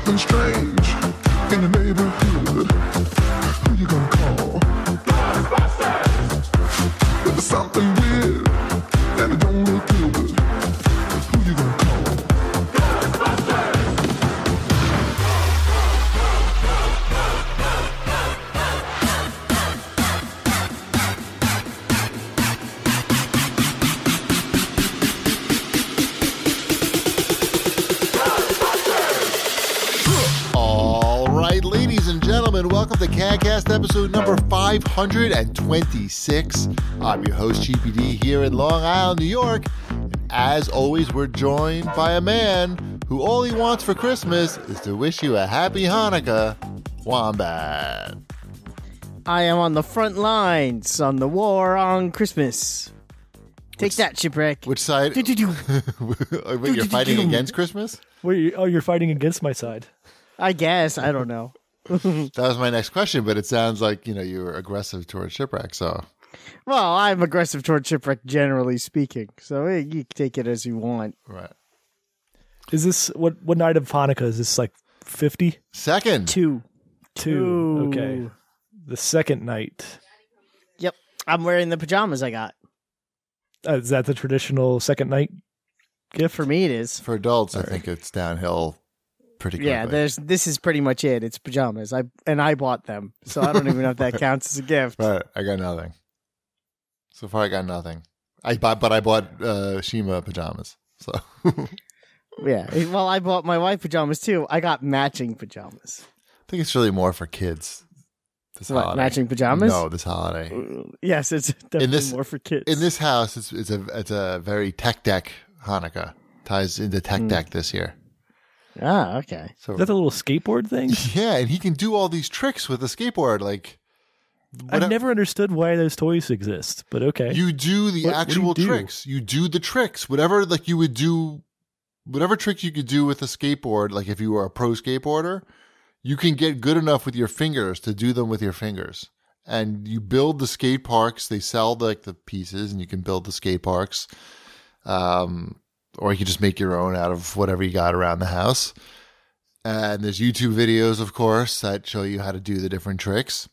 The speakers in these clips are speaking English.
something strange in the neighborhood. Who you gonna call? Ghostbusters! There's something weird and it don't look good. Who you gonna call? Ghostbusters! Ladies and gentlemen, welcome to CAGCast episode number 526. I'm your host, GPD, here in Long Island, New York. As always, we're joined by a man who all he wants for Christmas is to wish you a happy Hanukkah, Wombat. I am on the front lines on the war on Christmas. Take that, Shipwreck. Which side? Wait, you're fighting against Christmas? You're fighting against my side. I guess. I don't know. That was my next question, but it sounds like, you were aggressive towards Shipwreck, so. Well, I'm aggressive towards Shipwreck, generally speaking, so you can take it as you want. Right. Is this, what night of Hanukkah? Is this like 50? Second. Two. Okay. The second night. Yep. I'm wearing the pajamas I got. Is that the traditional second night gift? For me, it is. For adults, I think it's downhill pretty quickly. Yeah, this is pretty much it. It's pajamas. I bought them, so I don't even know if that counts as a gift. Right, I got nothing. So far, I got nothing. I bought Shima pajamas. So yeah, well, I bought my wife pajamas too. I got matching pajamas. I think it's really more for kids. This holiday. Matching pajamas? No, this holiday. Yes, it's definitely more for kids. In this house, it's a very tech deck Hanukkah. Ties into tech deck this year. Ah, okay. So is that the little skateboard thing? Yeah, and he can do all these tricks with the skateboard. Like, I've never understood why those toys exist, but okay. You do the actual tricks. You do the tricks. Whatever, like you would do, whatever tricks you could do with a skateboard. Like if you were a pro skateboarder, you can get good enough with your fingers to do them with your fingers. And you build the skate parks. They sell like the pieces, and you can build the skate parks. Or you can just make your own out of whatever you got around the house. And there's YouTube videos, of course, that show you how to do the different tricks.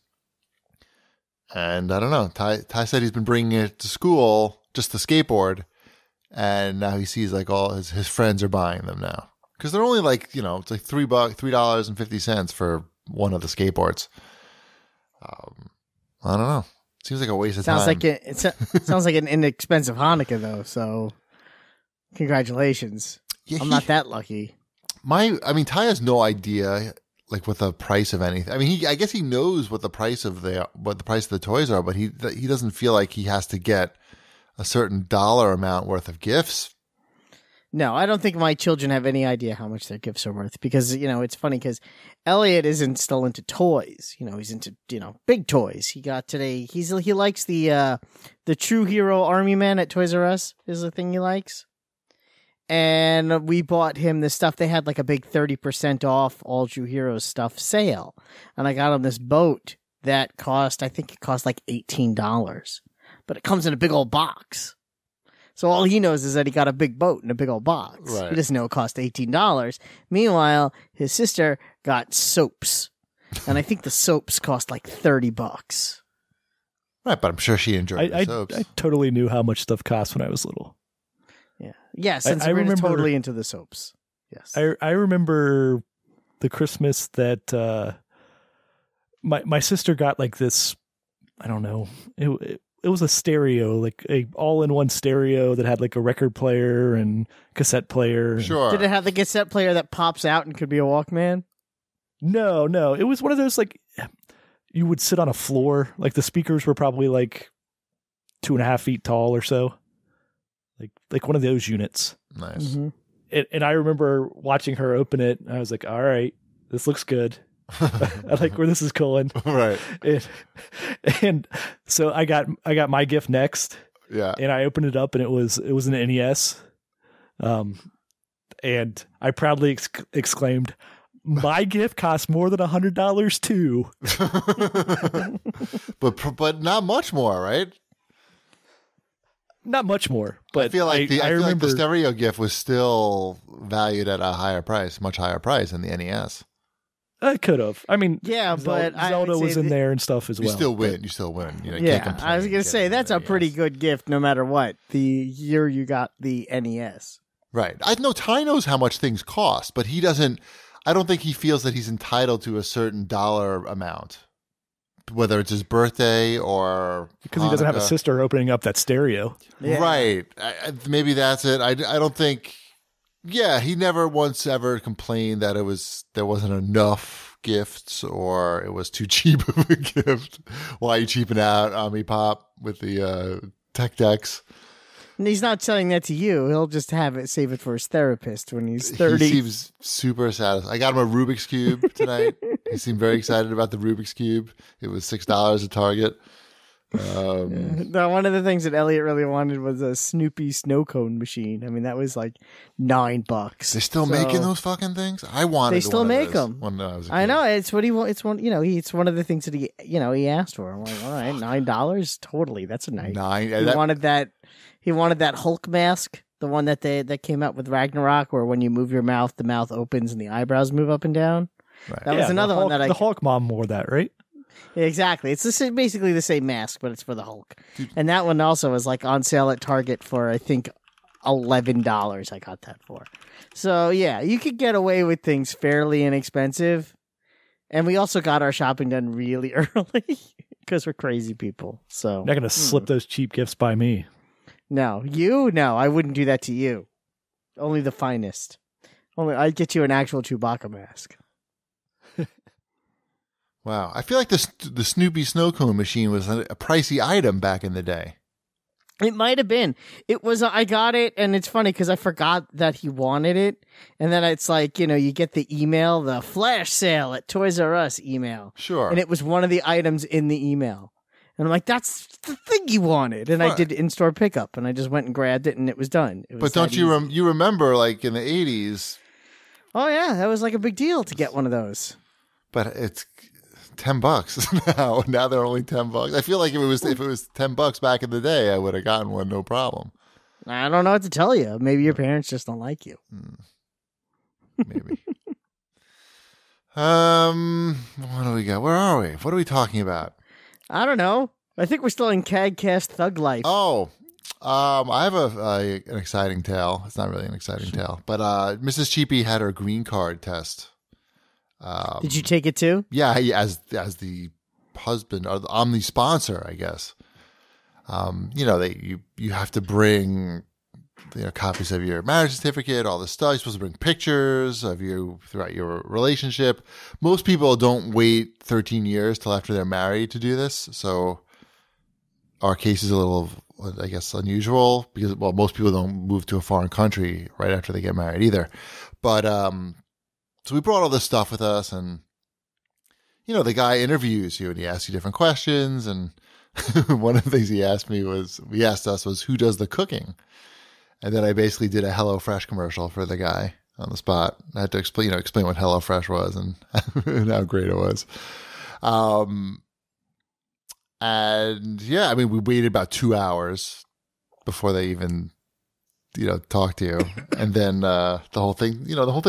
And I don't know. Ty said he's been bringing it to school, just the skateboard. And now he sees like all his friends are buying them now. Because they're only like, it's like $3.50 for one of the skateboards. I don't know. Seems like a waste of time. Sounds like an inexpensive Hanukkah, though, so... Congratulations. Yeah, I'm not that lucky. Ty has no idea like what the price of anything. I mean, I guess he knows what the price of the toys are, but he doesn't feel like he has to get a certain dollar amount worth of gifts. No, I don't think my children have any idea how much their gifts are worth because, it's funny because Elliot isn't still into toys. He's into, big toys. He got today, he likes the True Hero Army Man at Toys R Us is the thing he likes. And we bought him this stuff. They had like a big 30% off all True Heroes stuff sale. And I got him this boat that I think it cost like $18. But it comes in a big old box. So all he knows is that he got a big boat in a big old box. Right. He doesn't know it cost $18. Meanwhile, his sister got soaps. And I think the soaps cost like $30. Right, but I'm sure she enjoyed the soaps. I totally knew how much stuff cost when I was little. Yeah. Yes, and I remember totally into the soaps. Yes. I remember the Christmas that my sister got like this, I don't know. It was a stereo, like a all-in-one stereo that had like a record player and cassette player. Sure. Did it have the cassette player that pops out and could be a Walkman? No. It was one of those like you would sit on a floor. Like the speakers were probably like 2.5 feet tall or so. Like one of those units. Nice. Mm-hmm. And I remember watching her open it. And I was like, all right, this looks good. I like where this is going. Right. And so I got my gift next. Yeah. And I opened it up and it was an NES. And I proudly exclaimed, my gift costs more than $100 too. But not much more, right? not much more, but I feel like the remember stereo GIF was still valued at a higher price, much higher price than the NES. I could have. I mean, yeah, but Zelda was in there and stuff as well. You still win. You still win. You know, you yeah, can't complain I was gonna say that's a NES. pretty good gift, no matter what. The year you got the NES, Right. I know Ty knows how much things cost, but he doesn't. I don't think he feels that he's entitled to a certain dollar amount, whether it's his birthday or because he doesn't have a Hanukkah. sister opening up that stereo. Yeah. Right. Maybe that's it. I don't think. Yeah, he never once ever complained that there wasn't enough gifts or it was too cheap of a gift. Why are you cheaping out, Ami Pop, with the tech decks? and he's not selling that to you. He'll just save it for his therapist when he's 30. He seems super satisfied. I got him a Rubik's Cube tonight. He seemed very excited about the Rubik's Cube. It was $6 at Target. No, one of the things that Elliot really wanted was a Snoopy snow cone machine. I mean, that was like $9. They're still making those fucking things? I wanted They still one of make those them. when I was a kid. I know it's what he wants. It's one. It's one of the things that he asked for. I'm like, all right, $9, totally. That's a nice. He wanted that. He wanted that Hulk mask, the one that came out with Ragnarok, where when you move your mouth, the mouth opens and the eyebrows move up and down. Right. That was another one that the Hulk mom wore that, right? Exactly. It's basically the same mask, but it's for the Hulk. And that one also was like on sale at Target for, I think, $11 I got that for. So, yeah, you could get away with things fairly inexpensive. And we also got our shopping done really early because we're crazy people. So You're not going to slip those cheap gifts by me. No, I wouldn't do that to you. Only the finest. Only I'd get you an actual Chewbacca mask. Wow. I feel like the Snoopy snow cone machine was a pricey item back in the day. It might have been. It was. I got it, and it's funny because I forgot that he wanted it, and then it's like you get the email, the flash sale at Toys R Us email. Sure. And it was one of the items in the email, and I'm like, that's the thing he wanted, and I did in-store pickup, and I just went and grabbed it, and it was done. It was But don't that you remember, like in the 80s? Oh yeah, that was like a big deal to get one of those. But it's $10 now. Now they're only $10. I feel like if it was $10 back in the day, I would have gotten one, no problem. I don't know what to tell you. Maybe your parents just don't like you. Maybe. What do we got? Where are we? What are we talking about? I don't know. I think we're still in CAGCast Thug Life. Oh, I have an exciting tale. It's not really an exciting tale, but Mrs. Cheapy had her green card test. Did you take it too? Yeah, as the husband or I'm the sponsor, I guess. You have to bring copies of your marriage certificate, all this stuff. You're supposed to bring pictures of you throughout your relationship. Most people don't wait 13 years till after they're married to do this. So our case is a little, I guess, unusual because, well, most people don't move to a foreign country right after they get married either. But, so we brought all this stuff with us, and, the guy interviews you and he asks you different questions. And one of the things he asked us was, who does the cooking? And then I basically did a HelloFresh commercial for the guy on the spot. I had to explain what HelloFresh was and, and how great it was. And yeah, I mean, we waited about 2 hours before they even, talk to you. And then the whole thing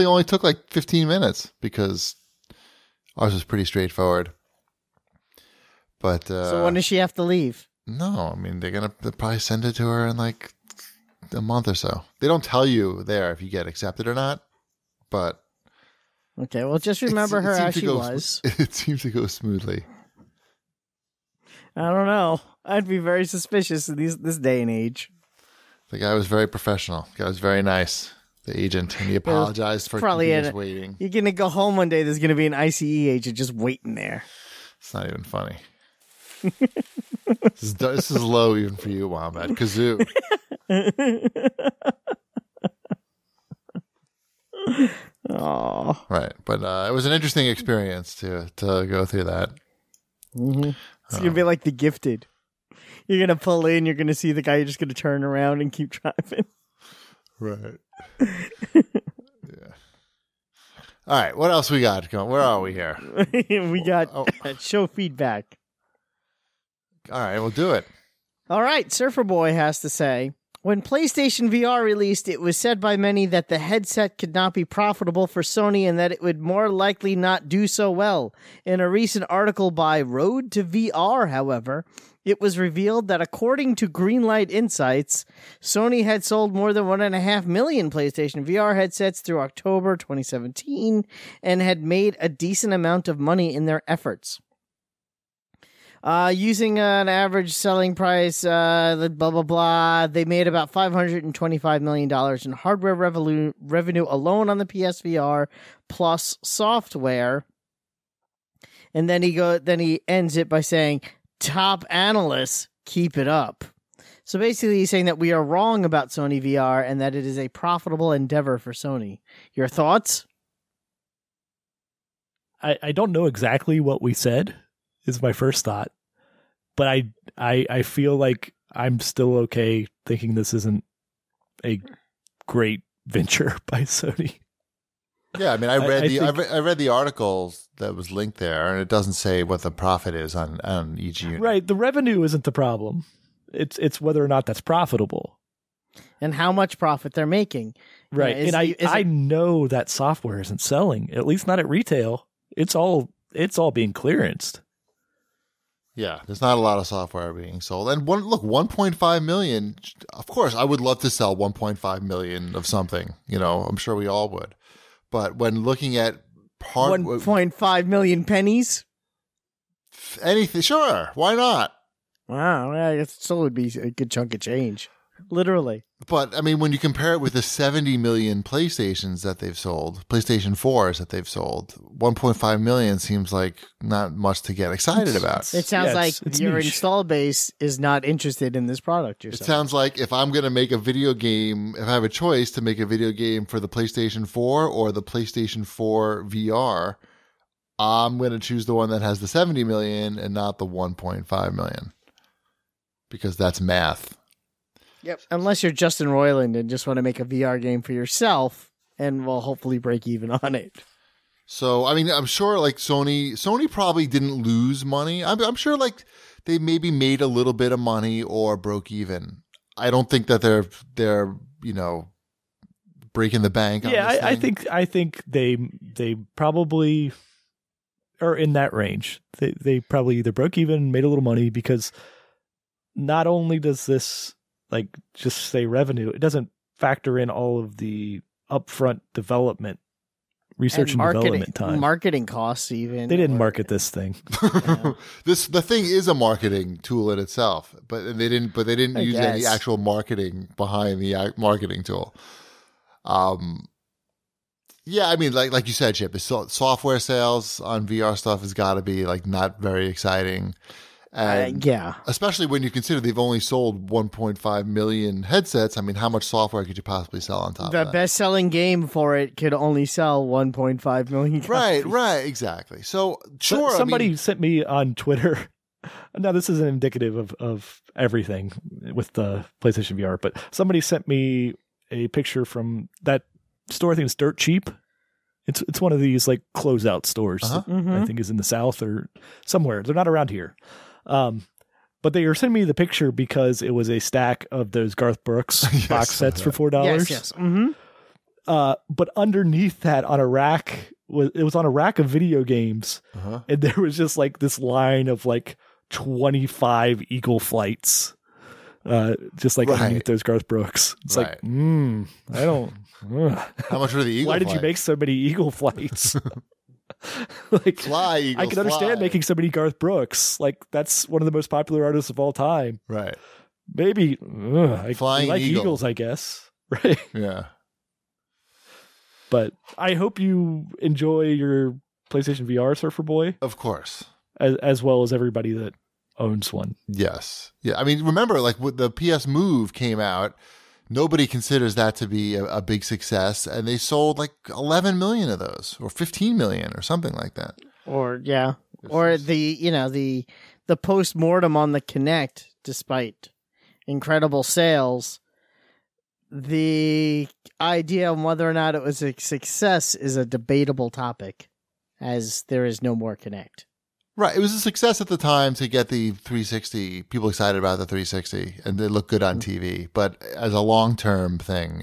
only took like 15 minutes because ours was pretty straightforward. But so when does she have to leave? No, I mean, they'll probably send it to her in like a month or so. They don't tell you there if you get accepted or not, but okay, well, just remember her as she was. It seems to go smoothly. I don't know. I'd be very suspicious in this day and age. The guy was very professional. The guy was very nice. The agent, and he apologized for keeping us waiting. You're gonna go home one day. There's gonna be an ICE agent just waiting there. It's not even funny. This is low even for you, Wombat. Kazoo. Oh, right. But it was an interesting experience to go through that. Mm-hmm. It's gonna be like The Gifted. You're gonna pull in. You're gonna see the guy. You're just gonna turn around and keep driving. Right. Yeah. All right. What else we got going? Where are we here? We got show feedback. All right. We'll do it. All right, Surfer Boy has to say, when PlayStation VR released, it was said by many that the headset could not be profitable for Sony and that it would more likely not do so well. In a recent article by Road to VR, however, it was revealed that according to Greenlight Insights, Sony had sold more than 1.5 million PlayStation VR headsets through October 2017 and had made a decent amount of money in their efforts. Using an average selling price, blah, blah, blah, they made about $525 million in hardware revenue alone on the PSVR plus software. And then he ends it by saying, top analysts, keep it up. So basically he's saying that we are wrong about Sony VR and that it is a profitable endeavor for Sony. Your thoughts? I don't know exactly what we said, is my first thought. But I feel like I'm still okay thinking this isn't a great venture by Sony. Yeah, I mean, I read the articles that was linked there, and it doesn't say what the profit is on each unit. Right, the revenue isn't the problem. It's whether or not that's profitable, and how much profit they're making. Right, and I know that software isn't selling, at least not at retail. It's all being clearanced. Yeah, there's not a lot of software being sold. And 1.5 million, of course, I would love to sell 1.5 million of something. You know, I'm sure we all would. But when looking at 1.5 million pennies? Anything, sure. Why not? Wow, yeah, it still would be a good chunk of change. Literally. But, I mean, when you compare it with the 70 million PlayStations that they've sold, PlayStation 4s that they've sold, 1.5 million seems like not much to get excited about. It sounds like your install base is not interested in this product. It sounds like if I'm going to make a video game, if I have a choice to make a video game for the PlayStation 4 or the PlayStation 4 VR, I'm going to choose the one that has the 70 million and not the 1.5 million. Because that's math. Yep. Unless you're Justin Roiland and just want to make a VR game for yourself and will hopefully break even on it. So, I mean, I'm sure like Sony probably didn't lose money. I'm sure like they maybe made a little bit of money or broke even. I don't think that they're, you know, breaking the bank. Yeah, I think they probably are in that range. They probably either broke even, made a little money, because not only does this like just say revenue, it doesn't factor in all of the upfront development, research and development time, marketing costs. Even they didn't market this thing. Yeah. The thing is a marketing tool in itself, but they didn't use any actual marketing behind the marketing tool. Yeah, I mean, like you said, Chip, software sales on VR stuff has got to be like not very exciting. And yeah, especially when you consider they've only sold 1.5 million headsets. I mean, how much software could you possibly sell on top of that? The best-selling game for it could only sell 1.5 million copies. Right, exactly. So, sure. Somebody sent me on Twitter. Now, this isn't indicative of everything with the PlayStation VR, but somebody sent me a picture from that store. I think it's Dirt Cheap. It's one of these like closeout stores that I think is in the South or somewhere. They're not around here. But they were sending me the picture because it was a stack of those Garth Brooks box sets for $4. Yes. But underneath that on a rack, it was on a rack of video games. And there was just like this line of like 25 Eagle Flights. Just like underneath those Garth Brooks. It's like, I don't. How much were the Eagle Why did flight? you make so many Eagle Flights? Like, fly, Eagles, I can understand making so many Garth Brooks. Like, that's one of the most popular artists of all time. Right. Maybe I like Eagle. Eagles, I guess. Right. Yeah. But I hope you enjoy your PlayStation VR, Surfer Boy. Of course. As well as everybody that owns one. Yes. Yeah. I mean, remember, like when the PS Move came out, nobody considers that to be a big success, and they sold like 11 million of those, or 15 million, or something like that. Or the post-mortem on the Kinect, despite incredible sales, the idea of whether or not it was a success is a debatable topic, as there is no more Kinect. Right. It was a success at the time to get the 360, people excited about the 360, and they look good on TV. But as a long-term thing,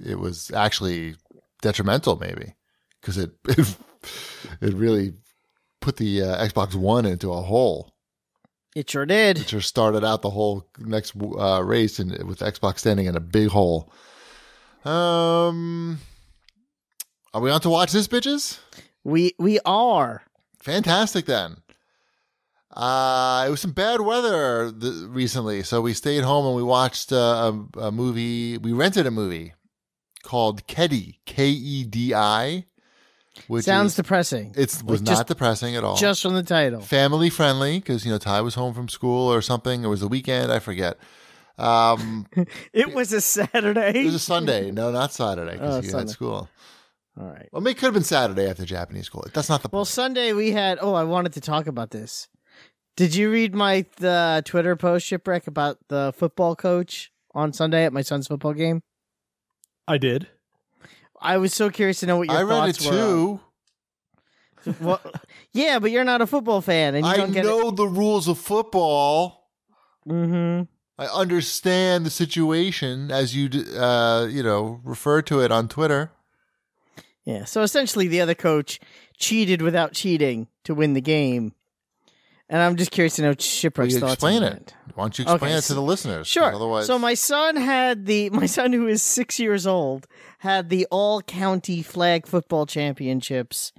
it was actually detrimental maybe because it really put the Xbox One into a hole. It sure did. It just started out the whole next race and with Xbox standing in a big hole. Are we on to watch this, bitches? We are. Fantastic then. It was some bad weather recently, so we stayed home and we watched a movie. We rented a movie called Kedi, Kedi, which sounds depressing. It was not depressing at all. Just from the title. Family friendly, because Ty was home from school or something. It was the weekend, I forget. It was a Saturday. It was a Sunday. No, not Saturday, because you had school. All right. Well, it could have been Saturday after Japanese school. That's not the point. Well, Sunday we had. Oh, I wanted to talk about this. Did you read the Twitter post, Shipwreck, about the football coach on Sunday at my son's football game? I did. I was so curious to know what your thoughts were. I read it too. Well, yeah, but you're not a football fan, and you don't get know the rules of football. Mm-hmm. I understand the situation as you refer to it on Twitter. Yeah. So essentially, the other coach cheated without cheating to win the game. And I'm just curious to know Shipwreck's thoughts on it. Why don't you explain it to the listeners? Sure. Otherwise... So my son who is 6 years old, had the all-county flag football championships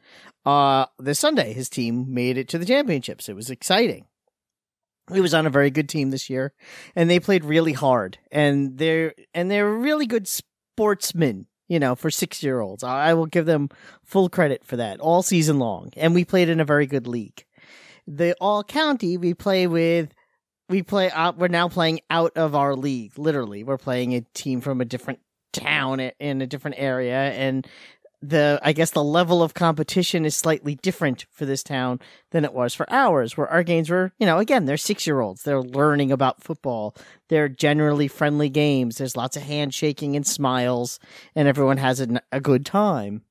this Sunday. His team made it to the championships. It was exciting. He was on a very good team this year, and they played really hard. And they're really good sportsmen, for 6-year-olds. I will give them full credit for that all season long. And we played in a very good league. The all county we're now playing out of our league. Literally, we're playing a team from a different town in a different area, and I guess the level of competition is slightly different for this town than it was for ours, where our games were, again, they're 6-year-olds. They're learning about football. They're generally friendly games. There's lots of handshaking and smiles, and everyone has a good time.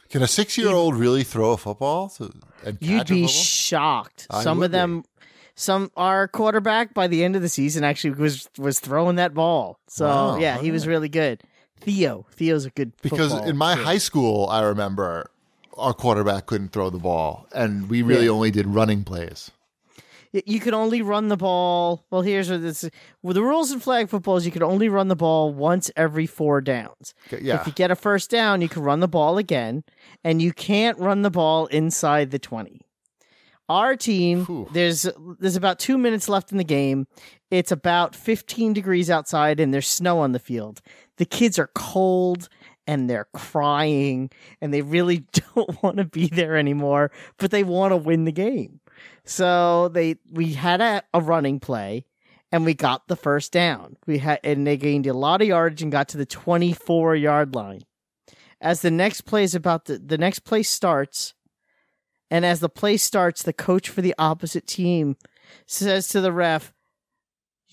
Can a 6-year-old really throw a football? You'd be shocked. Our quarterback by the end of the season actually was throwing that ball. So wow, yeah, he was really good. Theo's a good because in my high school, I remember our quarterback couldn't throw the ball, and we really only did running plays. You could only run the ball. Well, here's what this. Well, the rules in flag football is you could only run the ball once every 4 downs. Yeah. If you get a first down, you can run the ball again, and you can't run the ball inside the 20. Our team, there's about 2 minutes left in the game. It's about 15 degrees outside, and there's snow on the field. The kids are cold, and they're crying, and they really don't want to be there anymore, but they want to win the game. So we had a running play, and we got the first down. And they gained a lot of yardage and got to the 24-yard line. As the next play starts, and as the play starts, the coach for the opposite team says to the ref,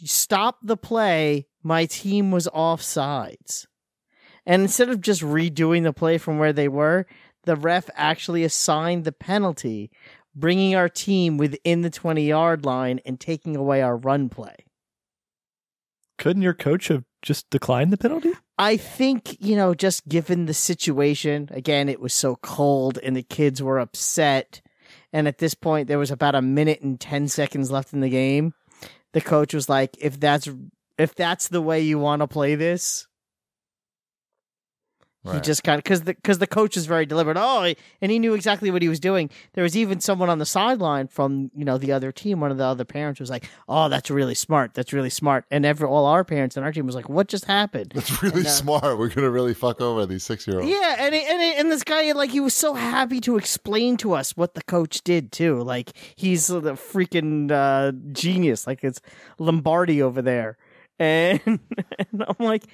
"Stop the play. My team was offsides." And instead of just redoing the play from where they were, the ref actually assigned the penalty, bringing our team within the 20-yard line and taking away our run play. Couldn't your coach have just declined the penalty? I think, just given the situation, again, it was so cold and the kids were upset. And at this point, there was about 1 minute and 10 seconds left in the game. The coach was like, if that's the way you want to play this. Right. He just kind of, because the coach is very deliberate. And he knew exactly what he was doing. There was even someone on the sideline from the other team. One of the other parents was like, "Oh, that's really smart. That's really smart." And all our parents on our team was like, "What just happened?" That's really smart. We're gonna really fuck over these 6-year-olds. Yeah, and this guy, he was so happy to explain to us what the coach did too. Like he's the freaking genius. Like it's Lombardi over there. And, and I'm like,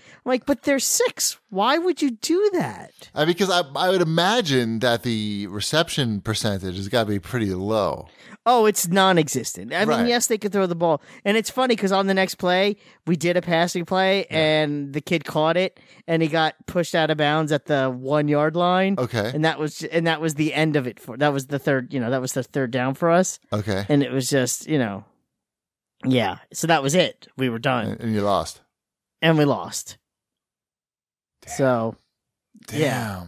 but they're 6. Why would you do that? Because I would imagine that the reception percentage has got to be pretty low. Oh, it's non-existent. I mean, Right. yes, they could throw the ball. And it's funny because on the next play, we did a passing play, and the kid caught it, and he got pushed out of bounds at the 1 yard line. Okay. And that was the end of it. That was the third down for us. Okay. And it was just, yeah. So that was it. We were done. And you lost. And we lost. Damn. So, Damn. yeah.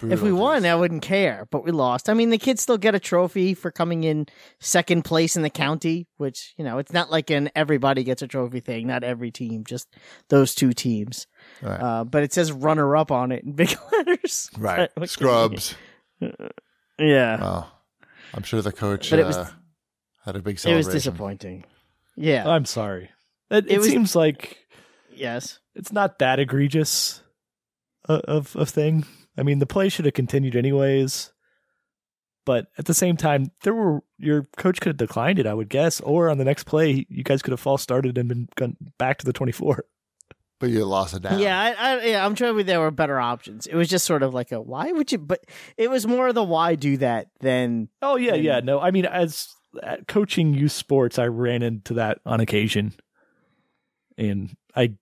Brutal, If we won, Chris. I wouldn't care, but we lost. I mean, the kids still get a trophy for coming in second place in the county, which, it's not like everybody gets a trophy thing. Not every team, just those 2 teams. Right. But it says runner up on it in big letters. Right. But, Scrubs. Yeah. Well, I'm sure the coach But it was- had a big It celebration. was disappointing. Yeah. I'm sorry. It was- seems like Yes. it's not that egregious of thing. I mean, the play should have continued anyways. But at the same time, your coach could have declined it, I would guess. Or on the next play, you guys could have false started and been gone back to the 24. But you lost it down. Yeah, I'm sure there were better options. It was just sort of like a why would you? But it was more of the why do that than. Oh, yeah. No, I mean, as coaching youth sports, I ran into that on occasion. And I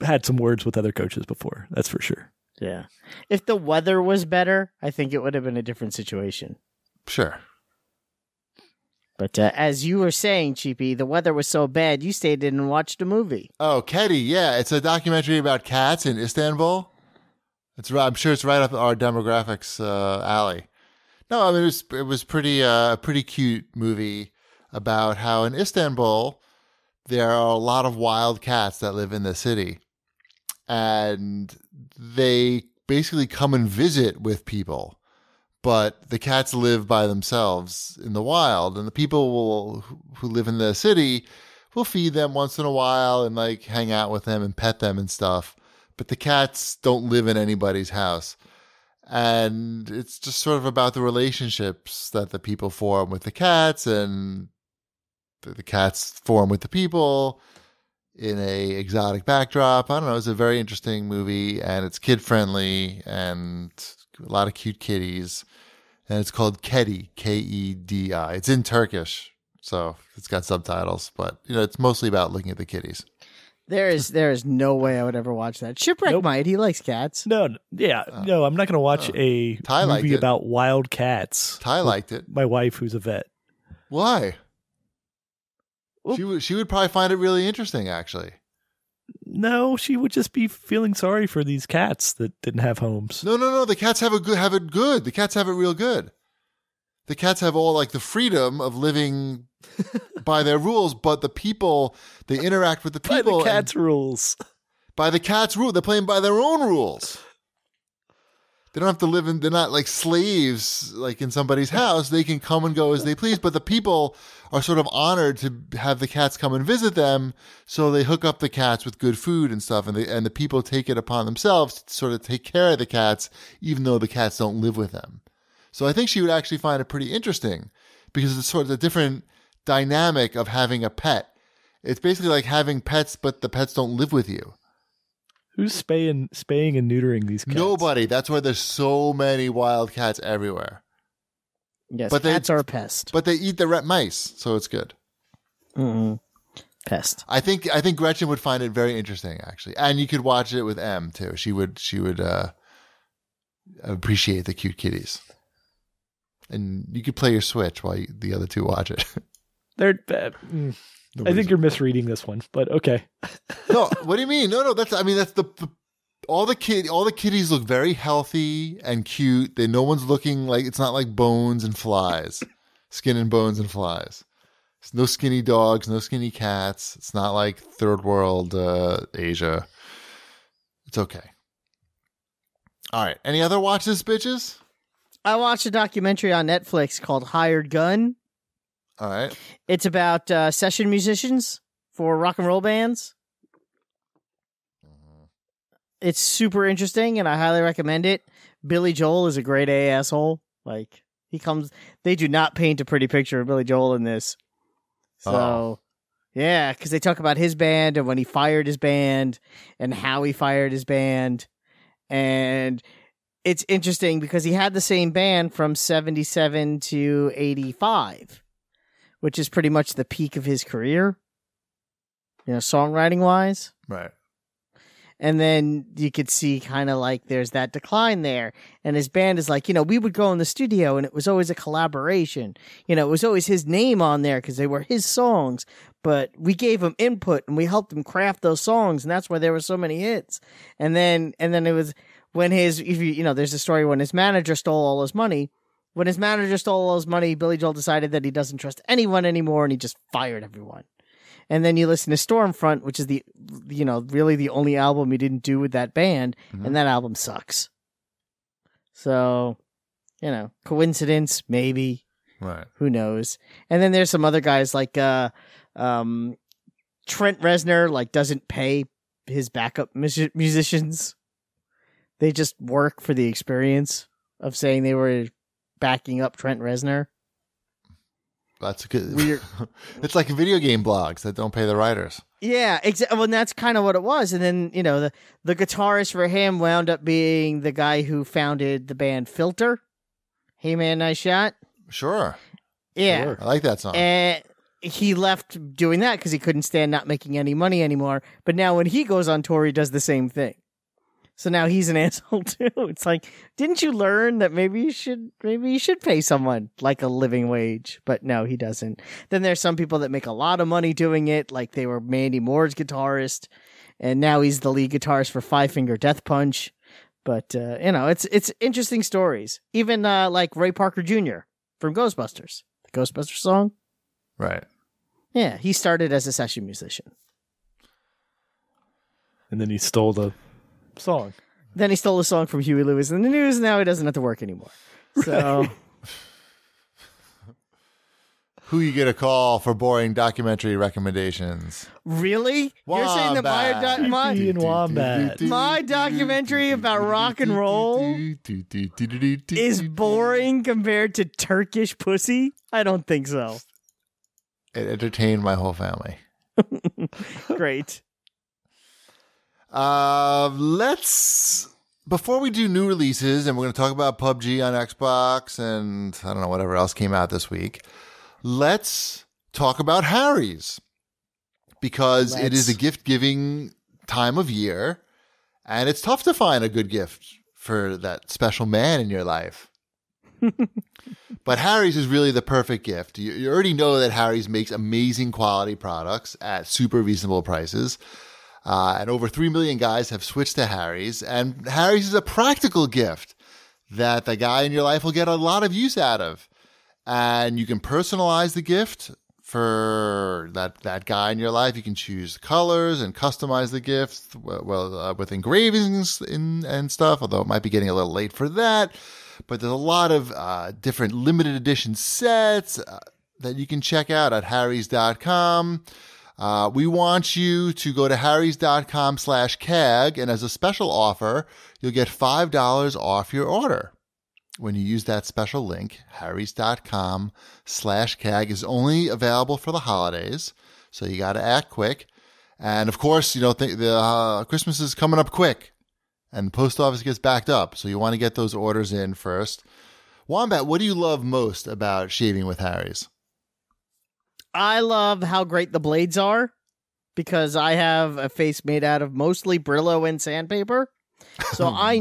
had some words with other coaches before. That's for sure. Yeah. If the weather was better, I think it would have been a different situation. Sure. But as you were saying, Cheapy, the weather was so bad, you stayed in and watched a movie. Oh, Keddy, yeah. It's a documentary about cats in Istanbul. I'm sure it's right up our demographics alley. No, I mean, it was pretty cute movie about how in Istanbul there are a lot of wild cats that live in the city. And they basically come and visit with people. But the cats live by themselves in the wild, and the people who live in the city will feed them once in a while and like hang out with them and pet them and stuff. But the cats don't live in anybody's house. And it's just sort of about the relationships that the people form with the cats and the cats form with the people in a exotic backdrop. I don't know. It's a very interesting movie, and it's kid friendly and a lot of cute kitties. And it's called Kedi, Kedi. It's in Turkish, so it's got subtitles, but it's mostly about looking at the kitties. There is no way I would ever watch that. Shipwreck Nope. might. He likes cats. No, I'm not going to watch a Ty liked movie it. about wild cats. Ty liked it. My wife, who's a vet. Why? Well- She would probably find it really interesting, actually. No, she would just be feeling sorry for these cats that didn't have homes. No. The cats have it good. The cats have it real good. The cats have all like the freedom of living by their rules, but the people, they interact with the By people. the cats' rules. By the cats' rule. They're playing by their own rules. They don't have to live in, they're not like slaves like in somebody's house. They can come and go as they please, but the people are sort of honored to have the cats come and visit them. So they hook up the cats with good food and stuff. And the people take it upon themselves to sort of take care of the cats, even though the cats don't live with them. So I think she would actually find it pretty interesting because it's sort of a different dynamic of having a pet. It's basically like having pets, but the pets don't live with you. Who's spaying and neutering these cats? Nobody. That's why there's so many wild cats everywhere. Yes, But cats are a pest. But they eat the rat mice, so it's good. Mm-hmm. Pest. I think Gretchen would find it very interesting, actually, and you could watch it with Em too. She would appreciate the cute kitties, and you could play your Switch while the other two watch it. I think you're misreading this one, but okay. No, what do you mean? No. That's all the kitties look very healthy and cute. No one's looking like it's not like bones and flies, skin and bones and flies. There's no skinny dogs, no skinny cats. It's not like third world Asia. It's okay. All right. Any other watches, bitches? I watched a documentary on Netflix called Hired Gun. All right. It's about session musicians for rock and roll bands. It's super interesting, and I highly recommend it. Billy Joel is a grade A asshole. Like, they do not paint a pretty picture of Billy Joel in this. So, Yeah, because they talk about his band and when he fired his band and how he fired his band. And it's interesting because he had the same band from 77 to 85, which is pretty much the peak of his career, songwriting wise. Right. And then you could see kind of like there's that decline there. And his band is like, we would go in the studio and it was always a collaboration. It was always his name on there because they were his songs. But we gave him input and we helped him craft those songs. And that's why there were so many hits. And then it was when there's a story when his manager stole all his money. When his manager stole all his money, Billy Joel decided that he doesn't trust anyone anymore and he just fired everyone. And then you listen to Stormfront, which is really the only album he didn't do with that band, and that album sucks. So, coincidence, maybe. Right. Who knows? And then there's some other guys like Trent Reznor, doesn't pay his backup musicians. They just work for the experience of saying they were backing up Trent Reznor. That's good. It's like video game blogs that don't pay the writers. Yeah, exactly. Well, and that's kind of what it was. And then, the guitarist for him wound up being the guy who founded the band Filter. Hey Man, Nice Shot. Sure. Yeah. Sure. I like that song. And he left doing that because he couldn't stand not making any money anymore. But now when he goes on tour, he does the same thing. So now he's an asshole too. It's like, didn't you learn that maybe you should pay someone like a living wage? But no, he doesn't. Then there's some people that make a lot of money doing it, like they were Mandy Moore's guitarist, and now he's the lead guitarist for Five Finger Death Punch. But it's interesting stories. Even like Ray Parker Jr. from Ghostbusters, the Ghostbusters song. Right. Yeah, he started as a session musician, and then he stole the song. Then he stole a song from Huey Lewis in the News. Now he doesn't have to work anymore. So, right. Who you get a call for boring documentary recommendations? Really? You're saying that my documentary about rock and roll is boring compared to Turkish pussy? I don't think so. It entertained my whole family. Great. Before we do new releases, and we're going to talk about PUBG on Xbox and I don't know, whatever else came out this week, let's talk about Harry's, because it is a gift-giving time of year, and it's tough to find a good gift for that special man in your life. But Harry's is really the perfect gift. You already know that Harry's makes amazing quality products at super reasonable prices. And over 3 million guys have switched to Harry's. And Harry's is a practical gift that the guy in your life will get a lot of use out of. And you can personalize the gift for that guy in your life. You can choose colors and customize the gift with engravings and stuff, although it might be getting a little late for that. But there's a lot of different limited edition sets that you can check out at harrys.com. We want you to go to harrys.com/CAG, and as a special offer, you'll get $5 off your order. When you use that special link, harrys.com/CAG is only available for the holidays, so you got to act quick. And of course, the Christmas is coming up quick, and the post office gets backed up, so you want to get those orders in first. Wombat, what do you love most about shaving with Harry's? I love how great the blades are, because I have a face made out of mostly Brillo and sandpaper. So I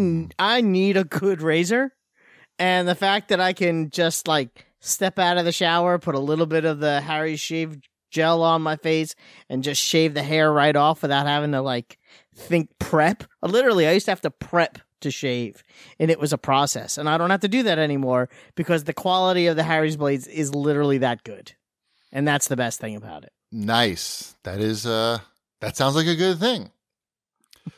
need a good razor. And the fact that I can just step out of the shower, put a little bit of the Harry's shave gel on my face, and just shave the hair right off without having to think prep. Literally, I used to have to prep to shave, and it was a process. And I don't have to do that anymore because the quality of the Harry's blades is literally that good. And that's the best thing about it. Nice. That is, that sounds like a good thing.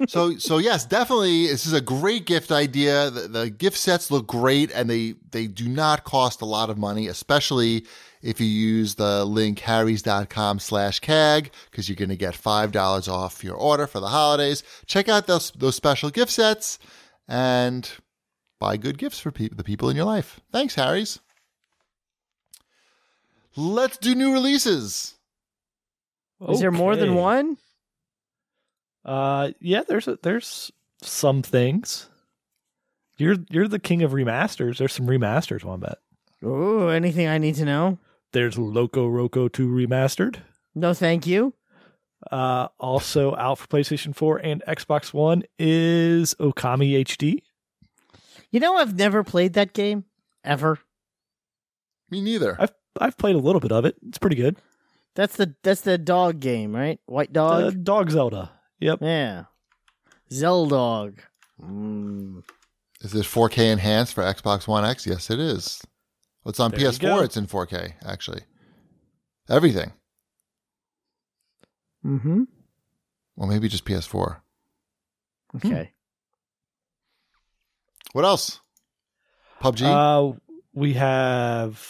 So yes, definitely, this is a great gift idea. The gift sets look great, and they do not cost a lot of money, especially if you use the link harrys.com/CAG, because you're going to get $5 off your order for the holidays. Check out those special gift sets and buy good gifts for the people in your life. Thanks, Harry's. Let's do new releases. Is there more than one? Yeah, there's some things. You're the king of remasters. There's some remasters, Wombat. Oh, anything I need to know? There's Loco Roco 2 Remastered. No, thank you. Also out for PlayStation 4 and Xbox One is Okami HD. You know, I've never played that game ever. Me neither. I've played a little bit of it. It's pretty good. That's the dog game, right? White dog. Dog Zelda. Yep. Yeah. Zeldog. Is this 4K enhanced for Xbox One X? Yes, it is. Well, it's on There you PS4. go. It's in 4K, actually. Everything. Mm-hmm. Well, maybe just PS4. Okay. What else? PUBG? We have...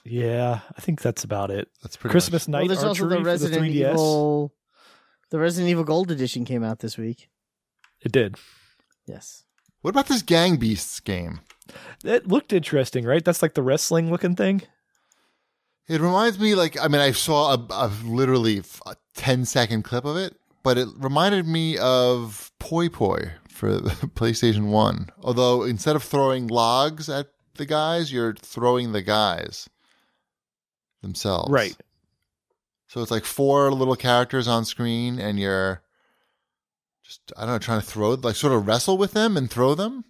Yeah, I think that's about it. That's pretty Christmas much. Night Well, there's also Archery the for the Resident 3DS. Evil. The Resident Evil Gold Edition came out this week. It did. Yes. What about this Gang Beasts game? It looked interesting, right? That's like the wrestling looking thing. It reminds me, I saw a literally a 10-second clip of it, but it reminded me of Poi Poi for the PlayStation 1. Although instead of throwing logs at the guys, you're throwing the guys themselves. Right. So it's like 4 little characters on screen, and you're just, I don't know, trying to throw, like sort of wrestle with them and throw them.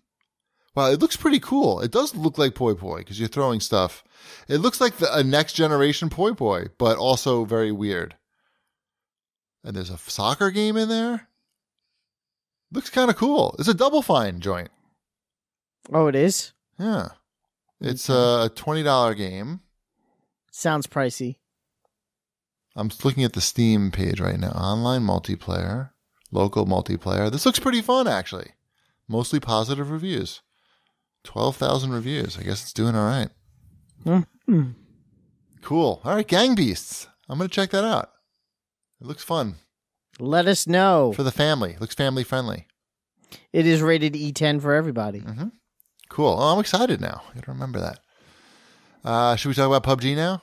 Wow, it looks pretty cool. It does look like Poi Poi because you're throwing stuff. It looks like a next generation Poi Poi, but also very weird. And there's a soccer game in there. Looks kind of cool. It's a Double Fine joint. Oh, it is? Yeah. It's a $20 game. Sounds pricey. I'm looking at the Steam page right now. Online multiplayer, local multiplayer. This looks pretty fun, actually. Mostly positive reviews. 12,000 reviews. I guess it's doing all right. Mm-hmm. Cool. All right, Gang Beasts. I'm going to check that out. It looks fun. Let us know. For the family. Looks family friendly. It is rated E10 for everybody. Mm-hmm. Cool. Oh, I'm excited now. I got to remember that. Should we talk about PUBG now?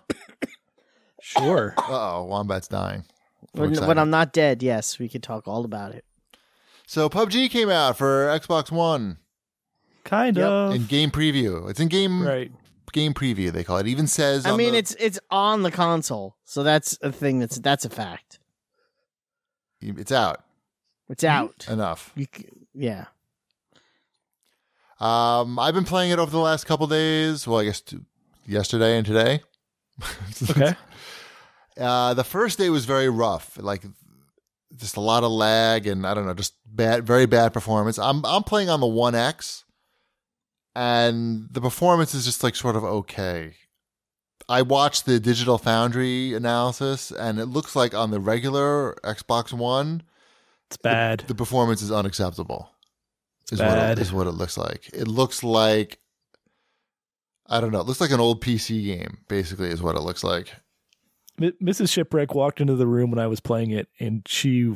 Sure. Uh-oh, Wombat's dying. When I'm not dead, yes, we could talk all about it. So PUBG came out for Xbox One. Kind of. In game preview. It's in game preview, they call it. It even says it's on the console. So that's a thing that's a fact. It's out. It's out. Enough. Yeah. I've been playing it over the last couple days. Well, I guess yesterday and today. Okay. The first day was very rough. Like just a lot of lag and I don't know, just very bad performance. I'm playing on the One X, and the performance is just like sort of okay. I watched the Digital Foundry analysis, and it looks like on the regular Xbox One, it's bad. The performance is unacceptable. Is what it looks like. It looks like, I don't know. It looks like an old PC game, basically, is what it looks like. Mrs. Shipwreck walked into the room when I was playing it, and she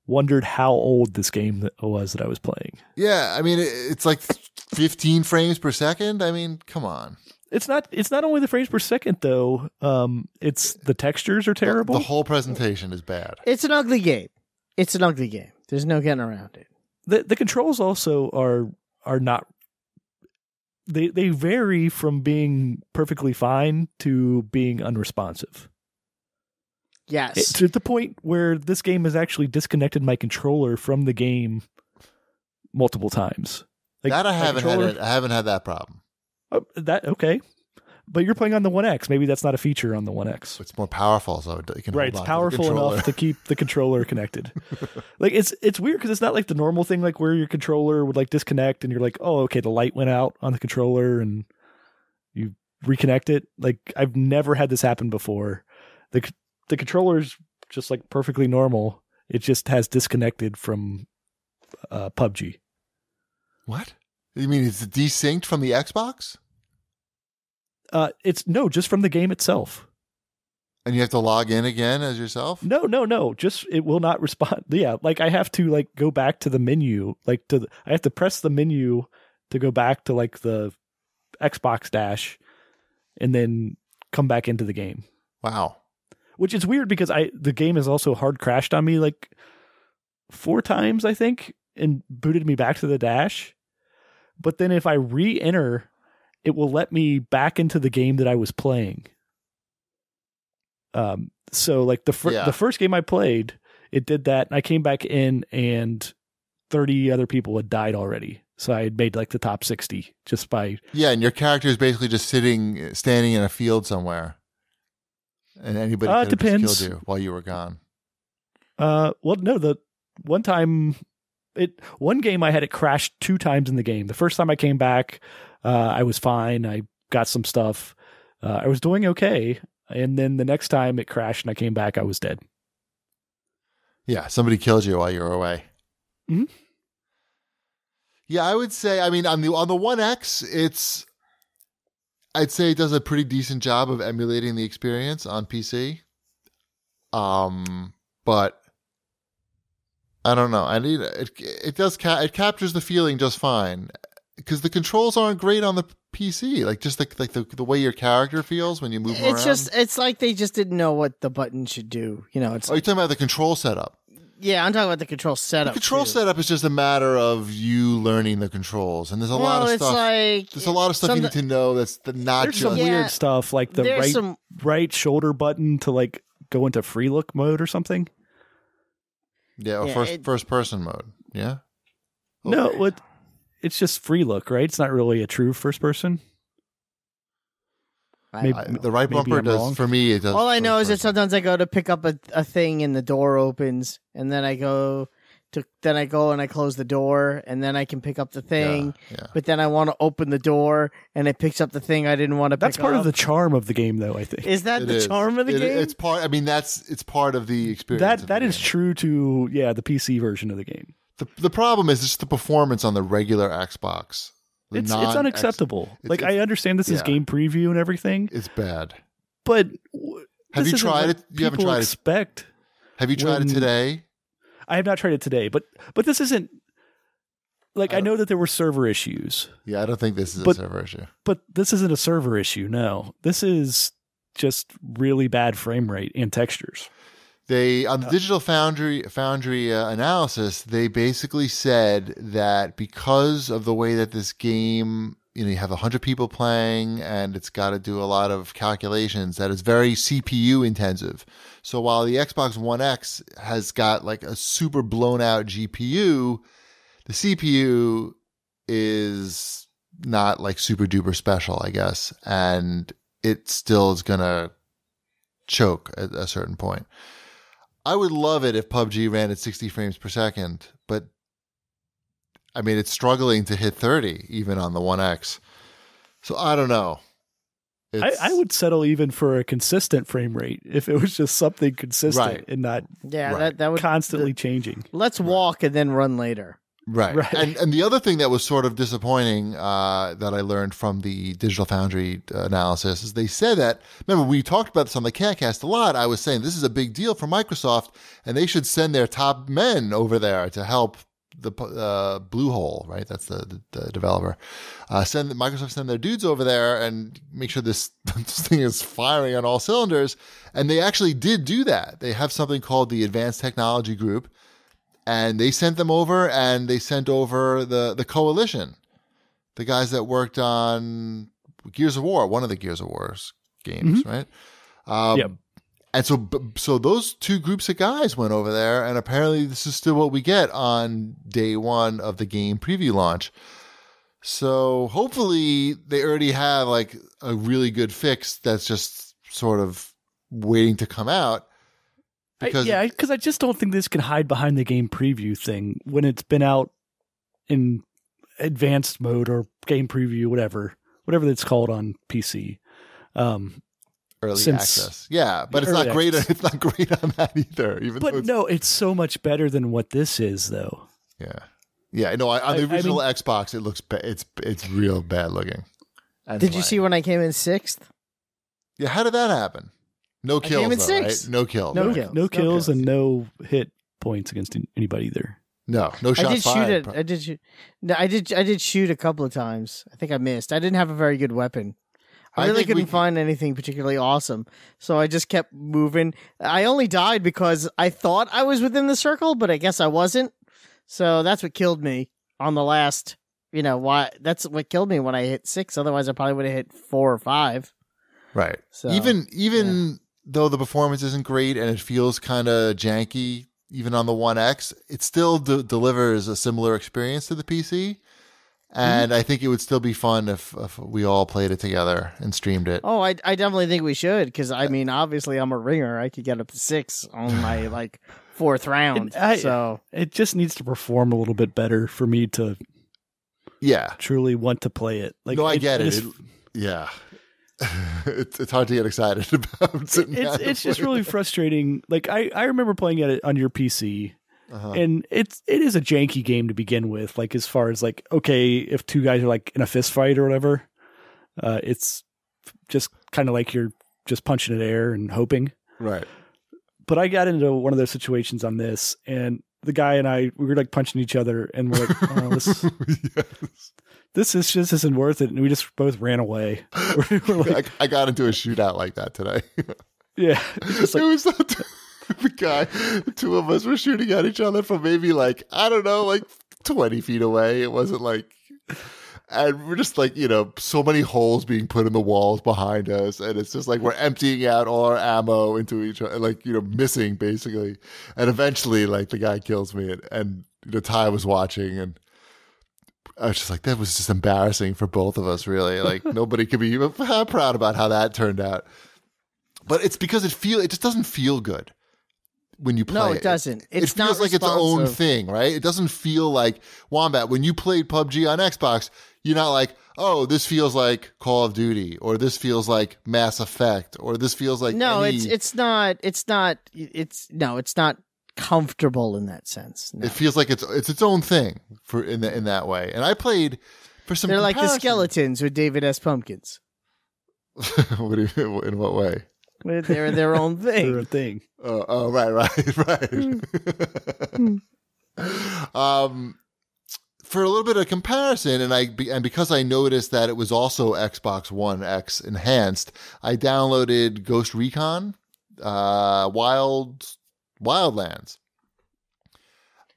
wondered how old this game was that I was playing. Yeah, I mean, it's like 15 frames per second. I mean, come on. It's not only the frames per second, though. It's the textures are terrible. The whole presentation is bad. It's an ugly game. There's no getting around it. The controls also are not. They vary from being perfectly fine to being unresponsive. Yes. To the point where this game has actually disconnected my controller from the game multiple times. Like, that I haven't had that problem. Okay. But you're playing on the One X. Maybe that's not a feature on the One X. It's more powerful, so it can right. It's powerful enough to keep the controller connected. Like it's weird because it's not like the normal thing, like where your controller would like disconnect and you're like, oh, okay, the light went out on the controller and you reconnect it. Like I've never had this happen before. The controller's just like perfectly normal. It just has disconnected from PUBG. What? You mean it's desynced from the Xbox? It's just from the game itself. And you have to log in again as yourself? No. Just it will not respond. Yeah, like I have to like go back to the menu. I have to press the menu to go back to like the Xbox dash, and then come back into the game. Wow. which is weird because the game has also hard crashed on me like 4 times, I think, and booted me back to the dash. But then if I re-enter, it will let me back into the game that I was playing. So like the first game I played, it did that, and I came back in and 30 other people had died already. So I had made like the top 60 just by... Yeah, and your character is basically just standing in a field somewhere. And anybody could have just killed you while you were gone. Well, no, the one time... One game I had it crash 2 times in the game. The first time I came back, I was fine. I got some stuff. I was doing okay. And then the next time it crashed and I came back, I was dead. Yeah, somebody killed you while you were away. Mm-hmm. Yeah, I would say, I mean, on the One X, I'd say it does a pretty decent job of emulating the experience on PC. But I don't know. It captures the feeling just fine because the controls aren't great on the PC. Like just like the way your character feels when you move around. It's like they just didn't know what the button should do. You know, you're talking about the control setup. Yeah, I'm talking about the control setup. The control setup is just a matter of you learning the controls, and there's a lot of stuff. There's a lot of stuff you need to know. There's some weird stuff like the right shoulder button to like go into free look mode or something. Yeah, or first person mode. Yeah. No, it's just free look, right? It's not really a true first person. The right bumper does for me. It does. All I know is that sometimes I go to pick up a thing and the door opens, and then I go and I close the door, and then I can pick up the thing. Yeah. But then I want to open the door, and it picks up the thing I didn't want to pick up. That's part of the charm of the game, though. I think. Is that the charm of the game? It's part. I mean, it's part of the experience. That is true to the PC version of the game. The problem is just the performance on the regular Xbox. It's unacceptable. I understand this is game preview and everything. It's bad. But have you tried it? You haven't tried it. Have you tried it today? I have not tried it today, but this isn't I know that there were server issues. Yeah, I don't think this is a server issue. But this isn't a server issue. No, this is just really bad frame rate and textures. They on the Digital Foundry analysis, they basically said that because of the way that this game, you have 100 people playing and it's got to do a lot of calculations, that it's very CPU intensive. So while the Xbox One X has got like a super blown out GPU, the CPU is not like super duper special, I guess, and it still is gonna choke at a certain point. I would love it if PUBG ran at 60 frames per second, but I mean, it's struggling to hit 30 even on the One X. So I don't know. I would settle even for a consistent frame rate if it was just something consistent and not that would constantly changing. Let's walk and then run later. Right. And the other thing that was sort of disappointing that I learned from the Digital Foundry analysis is they said that, remember, we talked about this on the CAGCast a lot. I was saying this is a big deal for Microsoft, and they should send their top men over there to help the Bluehole, right? That's the developer. Microsoft send their dudes over there and make sure this thing is firing on all cylinders. And they actually did do that. They have something called the Advanced Technology Group. And they sent them over, and they sent over the Coalition, the guys that worked on Gears of War, one of the Gears of War's games, right? Yep. And so those two groups of guys went over there, and apparently this is still what we get on day one of the game preview launch. So hopefully they already have like a really good fix that's just sort of waiting to come out. Because I just don't think this can hide behind the game preview thing when it's been out in advanced mode or game preview, whatever it's called on PC. Early access, yeah, but it's not great. It's not great on that either. It's so much better than what this is, though. Yeah. No, on the original Xbox, it looks it's real bad looking. Did you see when I came in 6th? Yeah, how did that happen? No kills, though, right? No kills. No kills and no hit points against anybody there. No shots fired. I did shoot a couple of times. I think I missed. I didn't have a very good weapon. I really couldn't find anything particularly awesome, so I just kept moving. I only died because I thought I was within the circle, but I guess I wasn't. So that's what killed me on the last. That's what killed me when I hit 6. Otherwise, I probably would have hit 4 or 5. Right. So, even though the performance isn't great and it feels kind of janky, even on the One X, it still delivers a similar experience to the PC. And I think it would still be fun if we all played it together and streamed it. Oh, I definitely think we should, because I mean, obviously, I'm a ringer. I could get up to 6 on my 4th round. So it just needs to perform a little bit better for me to, truly want to play it. I get it. Yeah, it's hard to get excited about. It's just really frustrating. I remember playing it on your PC. And it is a janky game to begin with, as far as okay, if 2 guys are in a fist fight or whatever, it's just kind of like you're just punching at air and hoping. Right. But I got into one of those situations on this, and the guy and I, we were punching each other, and we're oh, this just isn't worth it. And we just both ran away. I got into a shootout like that today. Yeah. It was the guy, the 2 of us were shooting at each other from maybe 20 feet away. It wasn't and we're just so many holes being put in the walls behind us, and it's just we're emptying out all our ammo into each other, missing basically. And eventually the guy kills me, and Ty was watching, and I was just that was just embarrassing for both of us, really. Nobody could be proud about how that turned out. But it's because it just doesn't feel good when you play it. No, it doesn't. It feels like its own thing, right? It doesn't feel like Wombat. When you played PUBG on Xbox, you're not oh, this feels like Call of Duty, or this feels like Mass Effect, or this feels like it's not comfortable in that sense. No. It feels like it's its own thing in that way. And I played for some. They're like the skeletons with David S. Pumpkins. In what way? They're their own thing. They're a thing. Oh, right. For a little bit of comparison, and because I noticed that it was also Xbox One X enhanced, I downloaded Ghost Recon Wildlands.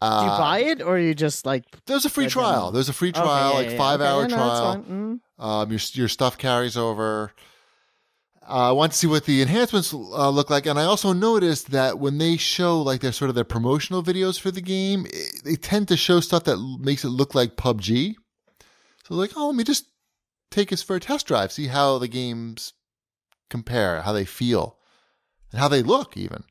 Did you buy it, or you just There's a free trial. There's a free trial, 5-hour trial. Your stuff carries over. I want to see what the enhancements look like, and I also noticed that when they show their promotional videos for the game, they tend to show stuff that makes it look like PUBG. So let me just take us for a test drive, see how the games compare, how they feel, and how they look even.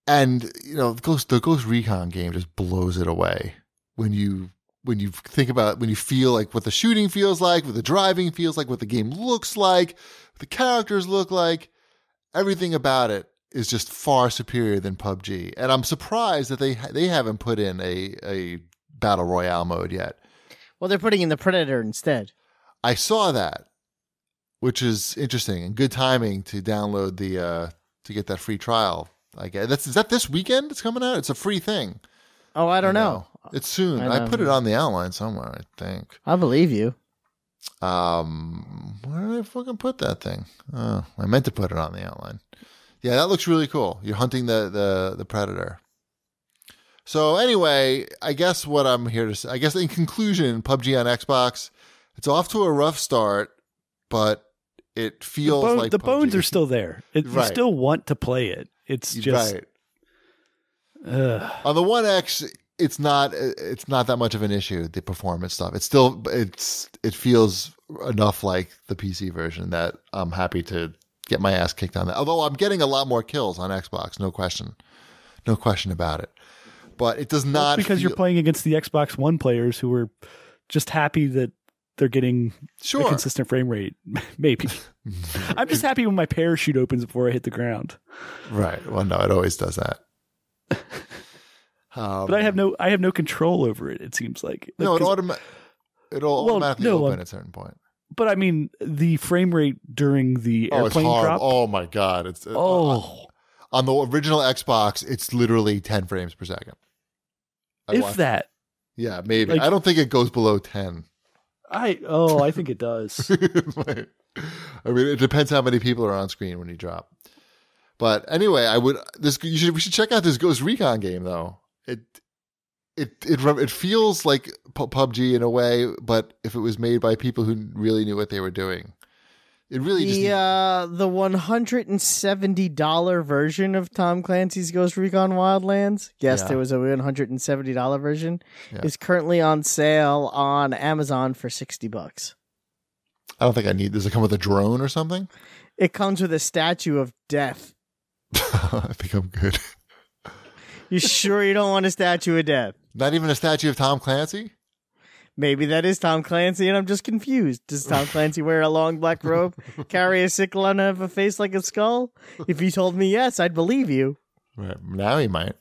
And the Ghost Recon game just blows it away when you feel what the shooting feels like, what the driving feels like, what the game looks like, what the characters look like. Everything about it is just far superior than PUBG. And I'm surprised that they haven't put in a battle royale mode yet. Well, they're putting in the Predator instead. I saw that, which is interesting and good timing to download to get that free trial. Is that this weekend it's coming out? It's a free thing. Oh, I don't know. It's soon. I put it on the outline somewhere, I think. I believe you. Where did I fucking put that thing? Oh, I meant to put it on the outline. Yeah, that looks really cool. You're hunting the Predator. So anyway, I guess what I'm here to say, I guess in conclusion, PUBG on Xbox, it's off to a rough start, but it feels like the PUBG. bones are still there. You still want to play it. It's just on the One X, it's not that much of an issue, the performance stuff. It feels enough like the PC version that I'm happy to get my ass kicked on that. Although I'm getting a lot more kills on Xbox, no question about it. But it does not because you're playing against the Xbox One players who are just happy that they're getting a consistent frame rate. Maybe. I'm just happy when my parachute opens before I hit the ground. Right. Well, no, it always does that. But I have no control over it. It seems like no, it'll automatically open at a certain point. But I mean, the frame rate during the airplane drop. Oh my god! On the original Xbox, it's literally 10 frames per second. That. Yeah, maybe. I don't think it goes below 10. I think it does. I mean, it depends how many people are on screen when you drop. But anyway, we should check out this Ghost Recon game though. It feels like PUBG in a way, but if it was made by people who really knew what they were doing. It really the $170 version of Tom Clancy's Ghost Recon Wildlands. Yes, there was a $170 version. Yeah. Is currently on sale on Amazon for $60. I don't think I need. Does it come with a drone or something? It comes with a statue of death. I think I'm good. You sure you don't want a statue of death? Not even a statue of Tom Clancy? Maybe that is Tom Clancy, and I'm just confused. Does Tom Clancy wear a long black robe, carry a sickle, and have a face like a skull? If you told me yes, I'd believe you. Right. Now he might.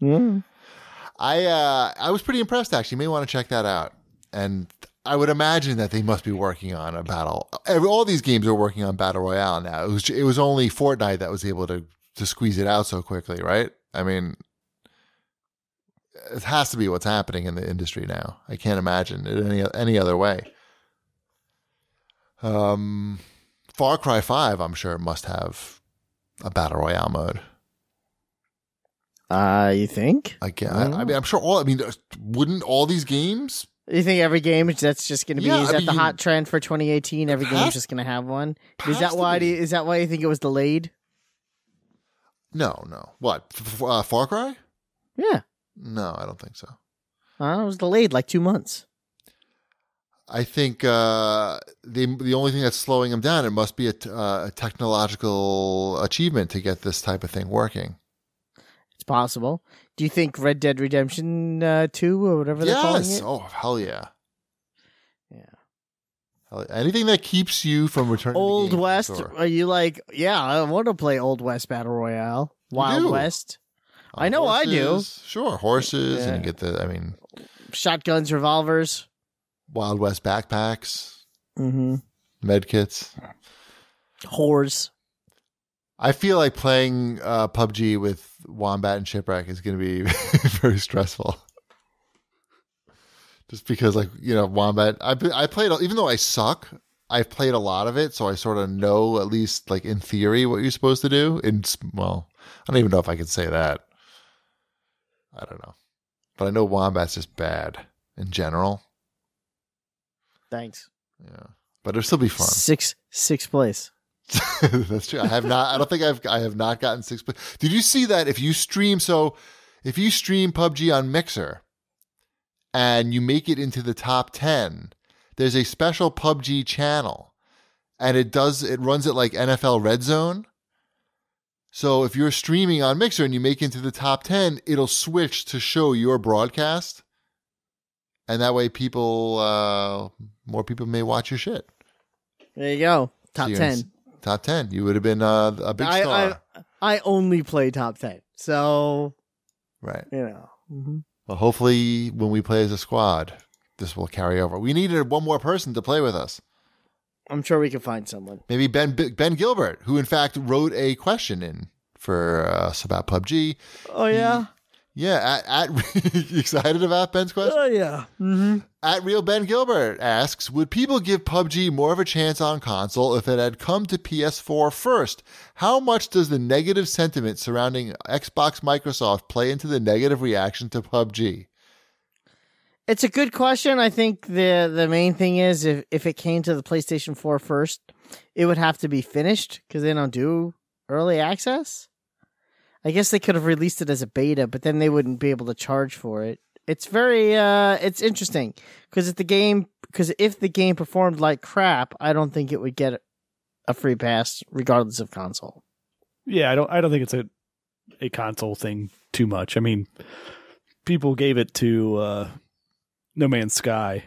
Mm. I was pretty impressed, actually. You may want to check that out. And I would imagine that they must be working on a battle. All these games are working on Battle Royale now. It was only Fortnite that was able to squeeze it out so quickly, right? I mean, it has to be what's happening in the industry now. I can't imagine it any other way. Far Cry 5, I'm sure, must have a Battle Royale mode. You think? I mean, I'm sure wouldn't all these games? You think every game that's just going to be? Is that the hot trend for 2018? Every game's just going to have one. Is that why you think it was delayed? No. What? Far Cry? Yeah. No, I don't think so. It was delayed like 2 months. I think the only thing that's slowing them down, it must be a technological achievement to get this type of thing working. It's possible. Do you think Red Dead Redemption 2 or whatever they're calling it? Oh, hell yeah. Yeah. Anything that keeps you from returning Old to the game, West, sure. are you like, yeah, I want to play Old West Battle Royale. Wild West. I know horses, I do. Sure, horses, and you get shotguns, revolvers. Wild West backpacks. Mm-hmm. Med kits. Whores. I feel like playing PUBG with Wombat and Shipwreck is going to be very stressful. Just because, Wombat, I played, even though I suck, I've played a lot of it, so I sort of know, at least, like, in theory, what you're supposed to do. I don't even know if I could say that. I don't know. But I know Wombat's just bad in general. Thanks. Yeah. But it'll still be fun. Sixth place. That's true. I have not gotten 6th place. Did you see that if you stream PUBG on Mixer and you make it into the top 10, there's a special PUBG channel and it runs it like NFL Red Zone. So if you're streaming on Mixer and you make it into the top 10, it'll switch to show your broadcast. And that way more people may watch your shit. There you go. Top 10. Top 10. You would have been a big star. I only play top 10. So, right. Mm-hmm. Well, hopefully when we play as a squad, this will carry over. We needed one more person to play with us. I'm sure we can find someone. Maybe Ben Gilbert, who in fact wrote a question in for us about PUBG. Oh, yeah? Yeah. You excited about Ben's question? Oh, yeah. Mm-hmm. At Real Ben Gilbert asks, would people give PUBG more of a chance on console if it had come to PS4 first? How much does the negative sentiment surrounding Xbox Microsoft play into the negative reaction to PUBG? It's a good question. I think the main thing is if it came to the PlayStation 4 first, it would have to be finished because they don't do early access. I guess they could have released it as a beta, but then they wouldn't be able to charge for it. It's very it's interesting because if the game performed like crap, I don't think it would get a free pass regardless of console. Yeah, I don't think it's a console thing too much. I mean, people gave it to No Man's Sky.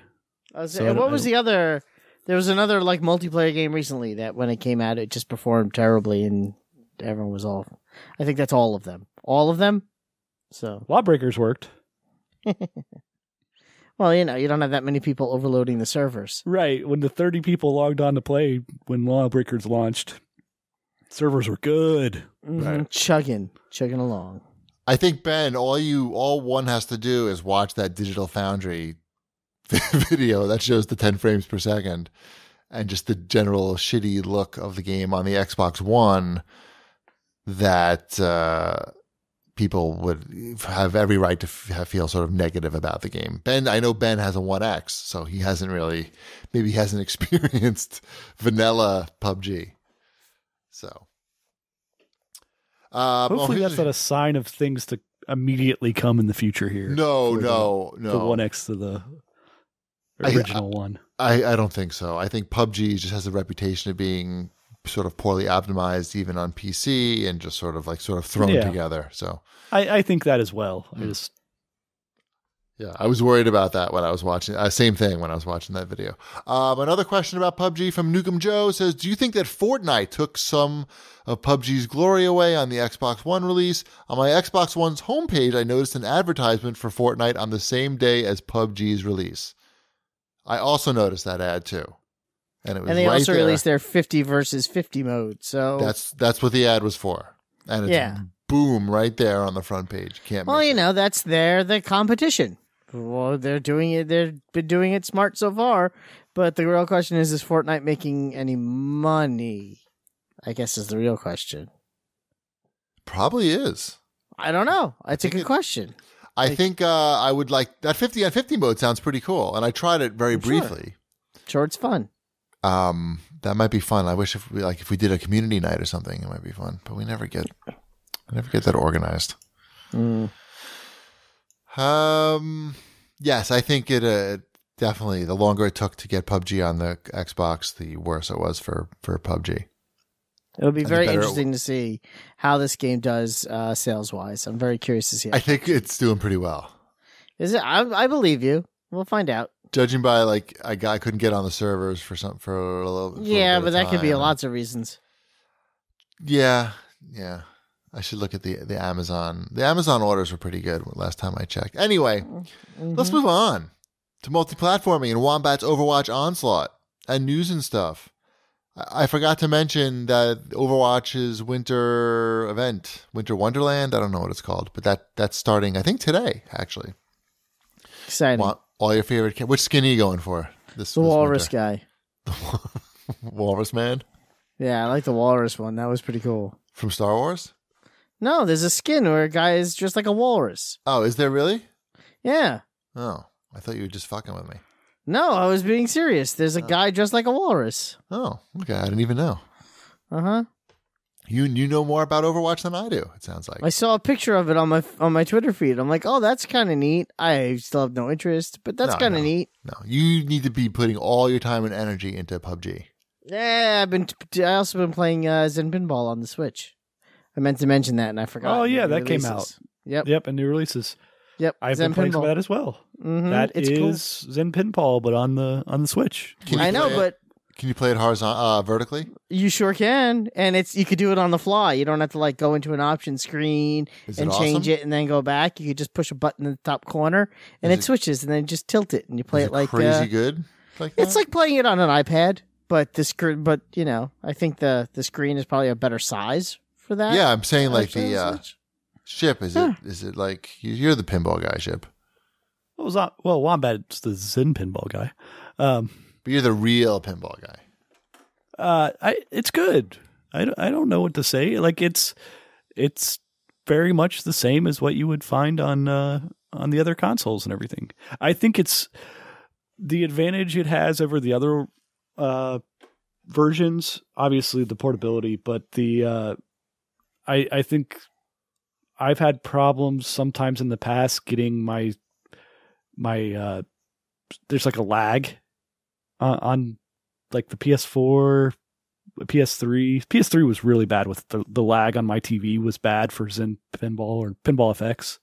What was the other? There was another like multiplayer game recently that when it came out, it just performed terribly and everyone was all. I think that's all of them. All of them. So Lawbreakers worked. Well, you don't have that many people overloading the servers. Right. When the 30 people logged on to play when Lawbreakers launched, servers were good. Mm-hmm. Right. Chugging along. I think, Ben, all one has to do is watch that Digital Foundry video that shows the 10 frames per second and just the general shitty look of the game on the Xbox One, that people would have every right to feel sort of negative about the game. I know Ben has a One X, so he hasn't experienced vanilla PUBG. So, hopefully that's not a sign of things to immediately come in the future here. No. The One X to the original one. I don't think so. I think PUBG just has a reputation of being sort of poorly optimized even on PC and just sort of thrown together. So I think that as well. I was worried about that when I was watching. Same thing when I was watching that video. Another question about PUBG from Nukem Joe says, do you think that Fortnite took some of PUBG's glory away on the Xbox One release? On my Xbox One's homepage, I noticed an advertisement for Fortnite on the same day as PUBG's release. I also noticed that ad too. And they also released their 50 versus 50 mode. So that's what the ad was for. And it's boom right there on the front page. That's the competition. Well, they've been doing it smart so far, but the real question is Fortnite making any money? I guess is the real question. Probably is. I don't know. It's a good question. I think I would like that 50 on 50 mode sounds pretty cool, and I tried it very briefly. Sure, it's fun. That might be fun. I wish if we did a community night or something, it might be fun, but we never get that organized. Yes, I think it definitely, the longer it took to get PUBG on the Xbox, the worse it was for PUBG. It'll be very interesting to see how this game does sales-wise. I'm very curious to see. I think it's doing pretty well. Is it? I believe you. We'll find out. Judging by a guy couldn't get on the servers for a little. Yeah, but that could be lots of reasons. Yeah. I should look at the Amazon. The Amazon orders were pretty good last time I checked. Anyway, let's move on to multi-platforming and Wombat's Overwatch Onslaught and news and stuff. I forgot to mention that Overwatch's winter event, Winter Wonderland, I don't know what it's called, but that's starting, I think, today, actually. Exciting. All your favorite... Which skin are you going for? The walrus guy. Walrus man? Yeah, I like the walrus one. That was pretty cool. From Star Wars? No, there's a skin where a guy is just like a walrus. Oh, is there really? Yeah. Oh, I thought you were just fucking with me. No, I was being serious. There's a guy dressed like a walrus. Oh, okay. I didn't even know. Uh-huh. You know more about Overwatch than I do, it sounds like. I saw a picture of it on my Twitter feed. I'm like, oh, that's kind of neat. I still have no interest, but that's kind of neat. No, you need to be putting all your time and energy into PUBG. Yeah, I also been playing Zen Pinball on the Switch. I meant to mention that, and I forgot. Oh, yeah, that came out. Yep, and new releases. Yep, I've been playing some of that as well. Mm-hmm. That is cool. Zen Pinball, but on the Switch. But can you play it vertically? You sure can, and you could do it on the fly. You don't have to go into an option screen and change it and then go back. You could just push a button in the top corner, and it switches, and then just tilt it, and you play it like crazy good. It's like playing it on an iPad, but the screen. But I think the screen is probably a better size for that. Yeah, I'm saying the Ship. Is it like you're the pinball guy, Ship? Well, Wombat's the Zen Pinball guy. But you're the real pinball guy. It's good. I don't know what to say. It's very much the same as what you would find on the other consoles and everything. I think it's the advantage it has over the other versions. Obviously, the portability, but I think I've had problems sometimes in the past getting my there's a lag on the PS4, PS3. PS3 was really bad with the lag on my TV was bad for Zen Pinball or Pinball FX.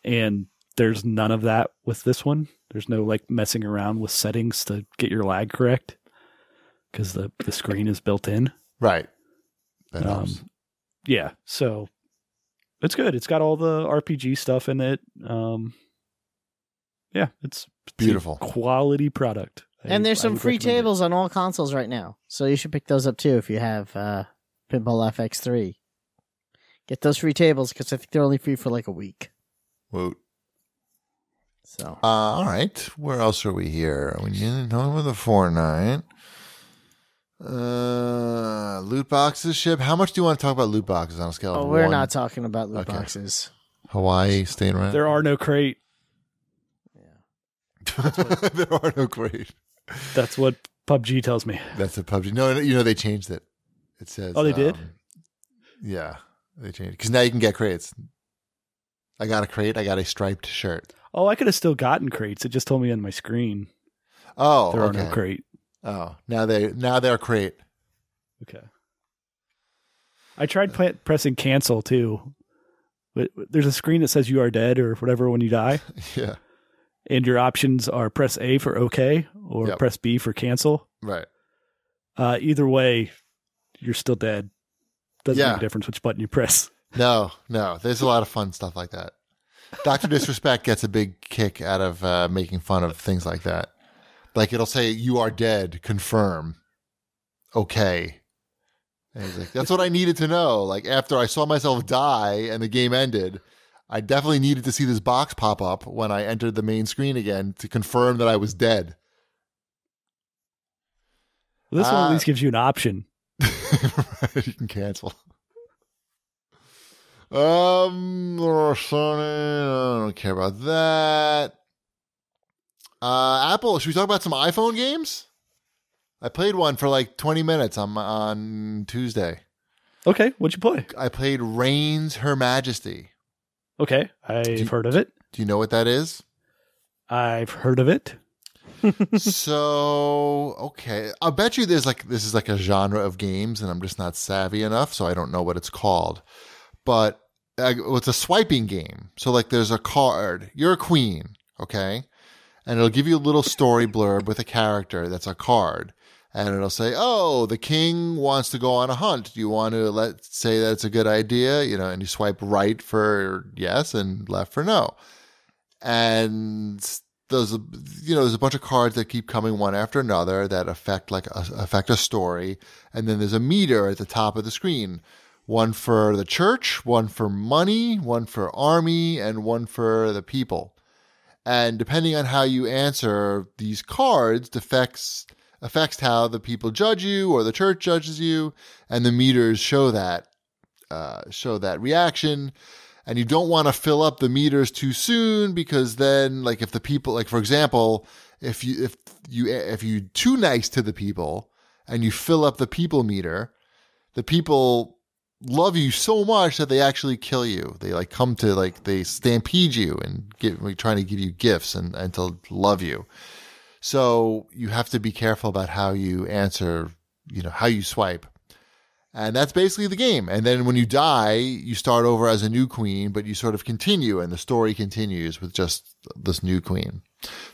And there's none of that with this one. There's no messing around with settings to get your lag correct because the screen is built in. Right. That helps. Yeah. So it's good. It's got all the RPG stuff in it. Yeah, it's beautiful. A quality product. And there's some free tables on all consoles right now. So you should pick those up too if you have Pinball FX3. Get those free tables because I think they're only free for a week. Whoa. So, all right. Where else are we here? We didn't know with the Fortnite. Loot boxes ship. How much do you want to talk about loot boxes on a scale of 1? we're not talking about loot Okay. boxes. Hawaii staying around. There are no crate. There are no crate. That's what PUBG tells me. That's a PUBG. No, you know they changed it. It says. Oh, they did? Yeah, they changed it because now you can get crates. I got a crate. I got a striped shirt. Oh, I could have still gotten crates. It just told me on my screen Oh, there are okay. no crate. Oh, now they're crate. Okay. I tried pressing cancel too. But there's a screen that says you are dead or whatever when you die. Yeah. And your options are press A for OK or press B for cancel. Right. Either way, you're still dead. Doesn't make a difference which button you press. No. There's a lot of fun stuff like that. Dr. Disrespect gets a big kick out of making fun of things like that. Like it'll say, you are dead, confirm. Okay. And he's like, that's what I needed to know. Like after I saw myself die and the game ended, I definitely needed to see this box pop up when I entered the main screen again to confirm that I was dead. Well, this one at least gives you an option. Right, you can cancel. Sony, I don't care about that. Apple, should we talk about some iPhone games? I played one for like 20 minutes on Tuesday. Okay, what'd you play? I played Reigns Her Majesty. Okay, I've heard of it. Do you know what that is? I've heard of it. So, okay. I'll bet you this is like a genre of games and I'm just not savvy enough, so I don't know what it's called. But it's a swiping game. So like there's a card. You're a queen, okay? And it'll give you a little story blurb with a character that's a card. And it'll say, oh, the king wants to go on a hunt. Do you want to say that it's a good idea? You know, and you swipe right for yes and left for no. And there's a bunch of cards that keep coming one after another that affect a story. And then there's a meter at the top of the screen. One for the church, one for money, one for army, and one for the people. And depending on how you answer these cards affects how the people judge you or the church judges you, and the meters show that reaction. And you don't want to fill up the meters too soon because then, like, if the people, like for example, if you too nice to the people and you fill up the people meter, the people love you so much that they actually kill you. They they stampede you and trying to give you gifts and to love you. So you have to be careful about how you answer, how you swipe. And that's basically the game. And then when you die, you start over as a new queen, but you sort of continue and the story continues with just this new queen.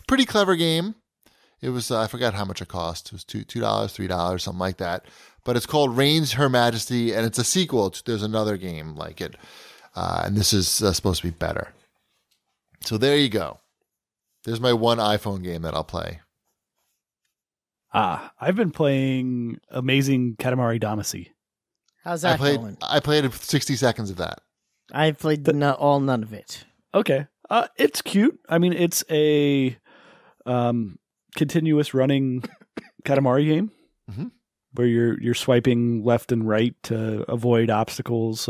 Pretty clever game. It was, I forgot how much it cost. It was $2, $3, something like that. But it's called Reigns Her Majesty, and it's a sequel. There's another game like it. And this is supposed to be better. So there you go. There's my one iPhone game that I'll play. I've been playing Amazing Katamari Damacy. How's that going? I played 60 seconds of that. I played none of it. Okay. It's cute. I mean, it's a continuous running Katamari game where you're swiping left and right to avoid obstacles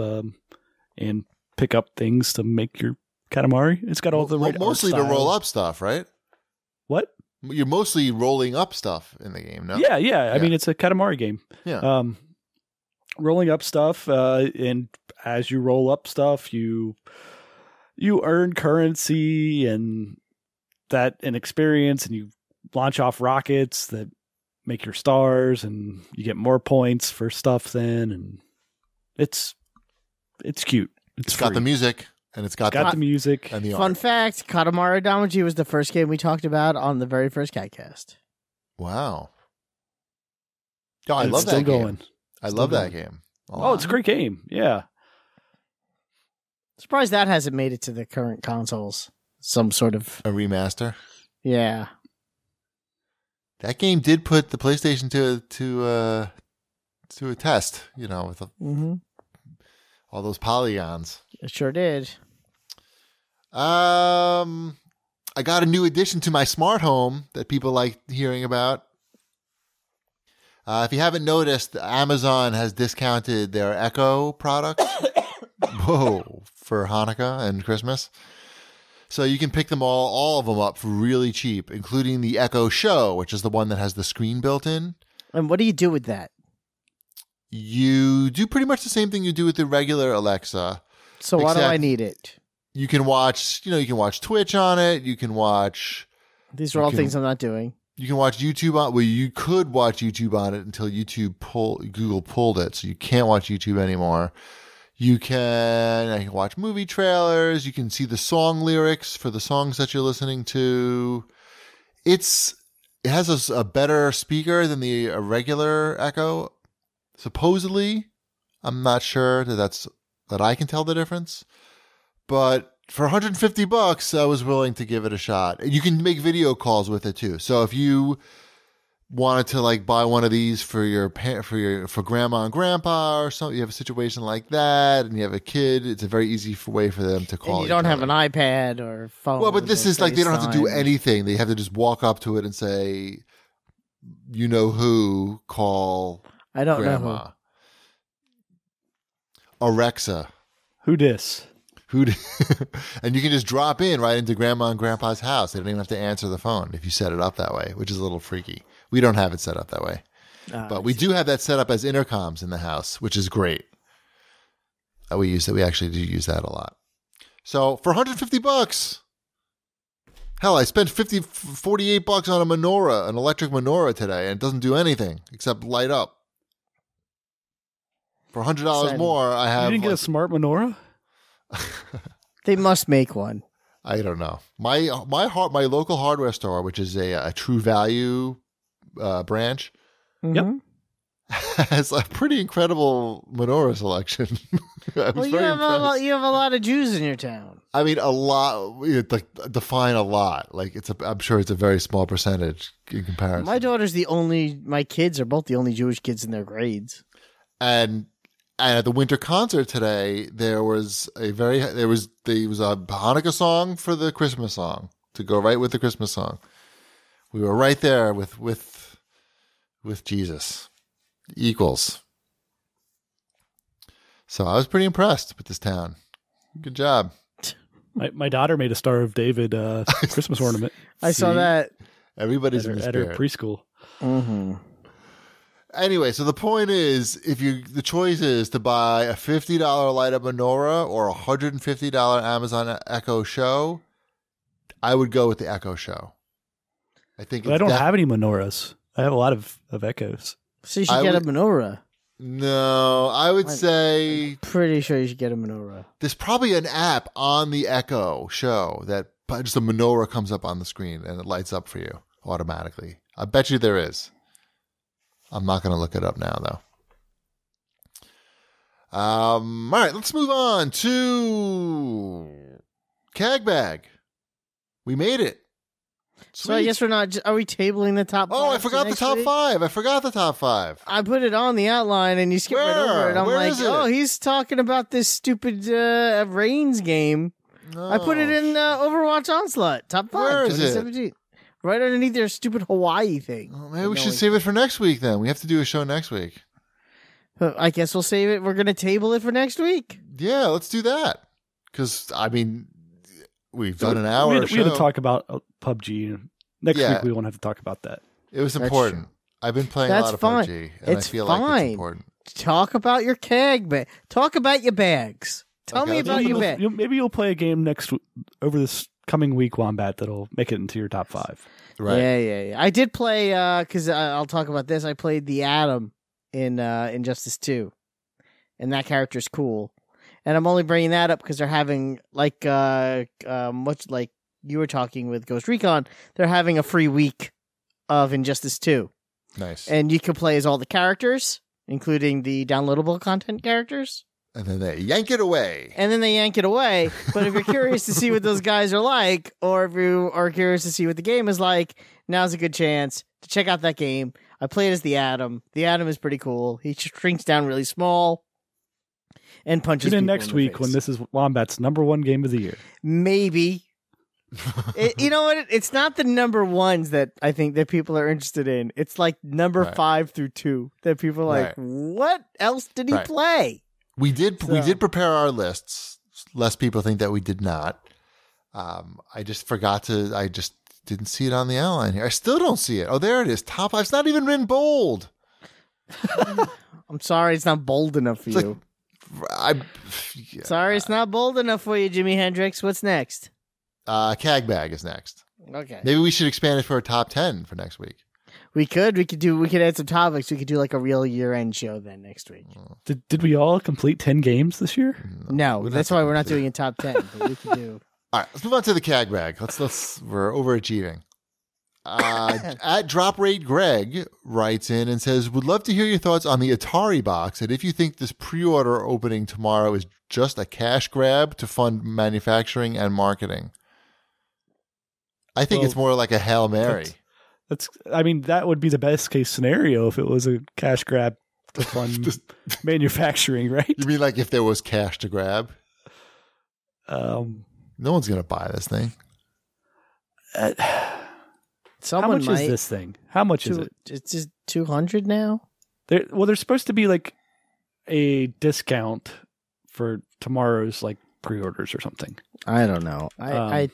and pick up things to make your Katamari. It's got all the right mostly to roll up stuff, right? What? You're mostly rolling up stuff in the game, no? Yeah. I mean, it's a Katamari game. Yeah. Rolling up stuff, and as you roll up stuff, you earn currency and experience, and you launch off rockets that make your stars, and you get more points for stuff then, and it's cute. It's got the music, and it's got the music. And the Fun art. fact, Katamari Damacy was the first game we talked about on the very first CAGCast. Wow. Oh, I And love it's still that game. going. I love that game. Oh, it's a great game. Yeah. Surprised that hasn't made it to the current consoles. Some sort of A remaster. yeah. That game did put the PlayStation to a test, with all those polygons. It sure did. I I got a new addition to my smart home that people like hearing about. If you haven't noticed, Amazon has discounted their Echo products. Whoa, for Hanukkah and Christmas. So you can pick them all of them up for really cheap, including the Echo Show, which is the one that has the screen built in. And what do you do with that? You do pretty much the same thing you do with the regular Alexa. So why do I need it? You can watch, you can watch Twitch on it. You can watch. These are all things I'm not doing. You can watch YouTube on. Well, you could watch YouTube on it until Google pulled it, so you can't watch YouTube anymore. You can watch movie trailers. You can see the song lyrics for the songs that you're listening to. It has a better speaker than the regular Echo. Supposedly, I'm not sure that I can tell the difference. But for $150, I was willing to give it a shot. And you can make video calls with it too. So if you wanted to buy one of these for grandma and grandpa or something, you have a situation like that, and you have a kid, it's a very easy way for them to call. And you don't have an iPad or phone. Well, but this is they don't have to do anything. They have to just walk up to it and say, "You know who? Call." I don't grandma. know who. Alexa. Who dis? And you can just drop in right into grandma and grandpa's house. They don't even have to answer the phone if you set it up that way, which is a little freaky. We don't have it set up that way. But we do have that set up as intercoms in the house, which is great. We actually do use that a lot. So for $150, hell, I spent $48 on an electric menorah today, and it doesn't do anything except light up. For $100 more, I have. You didn't get a smart menorah? They must make one. I don't know. My local hardware store, which is a True Value branch, Mm-hmm. has a pretty incredible menorah selection. Well, you have a lot of Jews in your town. I mean, a lot. Define a lot. I'm sure it's a very small percentage in comparison. My kids are both the only Jewish kids in their grades. And at the winter concert today, there was a Hanukkah song for the Christmas song to go right with the Christmas song. We were right there with Jesus. Equals. So I was pretty impressed with this town. Good job. My daughter made a Star of David Christmas ornament. I saw that. Everybody's in the spirit. At her preschool. Mm-hmm. Anyway, so the point is, the choice is to buy a $50 light up menorah or a $150 Amazon Echo Show, I would go with the Echo Show. I don't have any menorahs. I have a lot of Echoes. So you should get a menorah. No, I would say... Pretty sure you should get a menorah. There's probably an app on the Echo Show that just a menorah comes up on the screen and it lights up for you automatically. I bet you there is. I'm not going to look it up now, though. All right, let's move on to CAGBag. We made it. Sweet. So I guess we're not. Are we tabling the top? Oh, I forgot the top five. I put it on the outline, and you skipped right over it. I'm Where like, is it? oh, he's talking about this stupid Reigns game. No. I put it in Overwatch Onslaught top 5. Where is it? 2017. Right underneath their stupid Hawaii thing. Oh, maybe we should save it for next week. Then we have to do a show next week. I guess we'll save it. We're going to table it for next week. Yeah, let's do that. Because we've done an hour. We had to talk about PUBG. Next week we won't have to talk about that. It was important. I've been playing a lot of PUBG, and I feel like it's important. Talk about your CAG. Talk about your bags. Tell me about your bag. Maybe you'll play a game over this coming week, Wombat, that'll make it into your top 5. Right. Yeah. I did play, because I'll talk about this. I played the Atom in Injustice 2, and that character's cool. And I'm only bringing that up because they're having, much like you were talking with Ghost Recon, they're having a free week of Injustice 2. Nice. And you can play as all the characters, including the downloadable content characters. And then they yank it away. But if you're curious to see what those guys are like, or if you are curious to see what the game is like, now's a good chance to check out that game. I played as the Atom. The Atom is pretty cool. He shrinks down really small and punches people next in the week face. when this is Wombat's #1 game of the year. Maybe. You know what? It's not the number ones that I think that people are interested in. It's like number 5 through 2 that people are like, what else did he play? We did prepare our lists. Less people think that we did not. I just didn't see it on the outline here. I still don't see it. Oh, there it is. Top 5. It's not even in bold. I'm sorry, it's not bold enough for you. Sorry, it's not bold enough for you, Jimi Hendrix. What's next? CAG bag is next. Okay. Maybe we should expand it for a top 10 for next week. We could add some topics. We could do like a real year-end show then next week. Did we all complete 10 games this year? No, that's why we're not doing a top 10. But we could do. All right, let's move on to the CAG bag. We're overachieving. At Drop Rate Greg writes in and says, would love to hear your thoughts on the Atari box and if you think this pre-order opening tomorrow is just a cash grab to fund manufacturing and marketing. I think it's more like a Hail Mary. That would be the best case scenario if it was a cash grab to fund manufacturing, right? You mean like if there was cash to grab? No one's going to buy this thing. How much is this thing? How much is it? It's just 200 now. There's supposed to be like a discount for tomorrow's like pre-orders or something. I don't know. I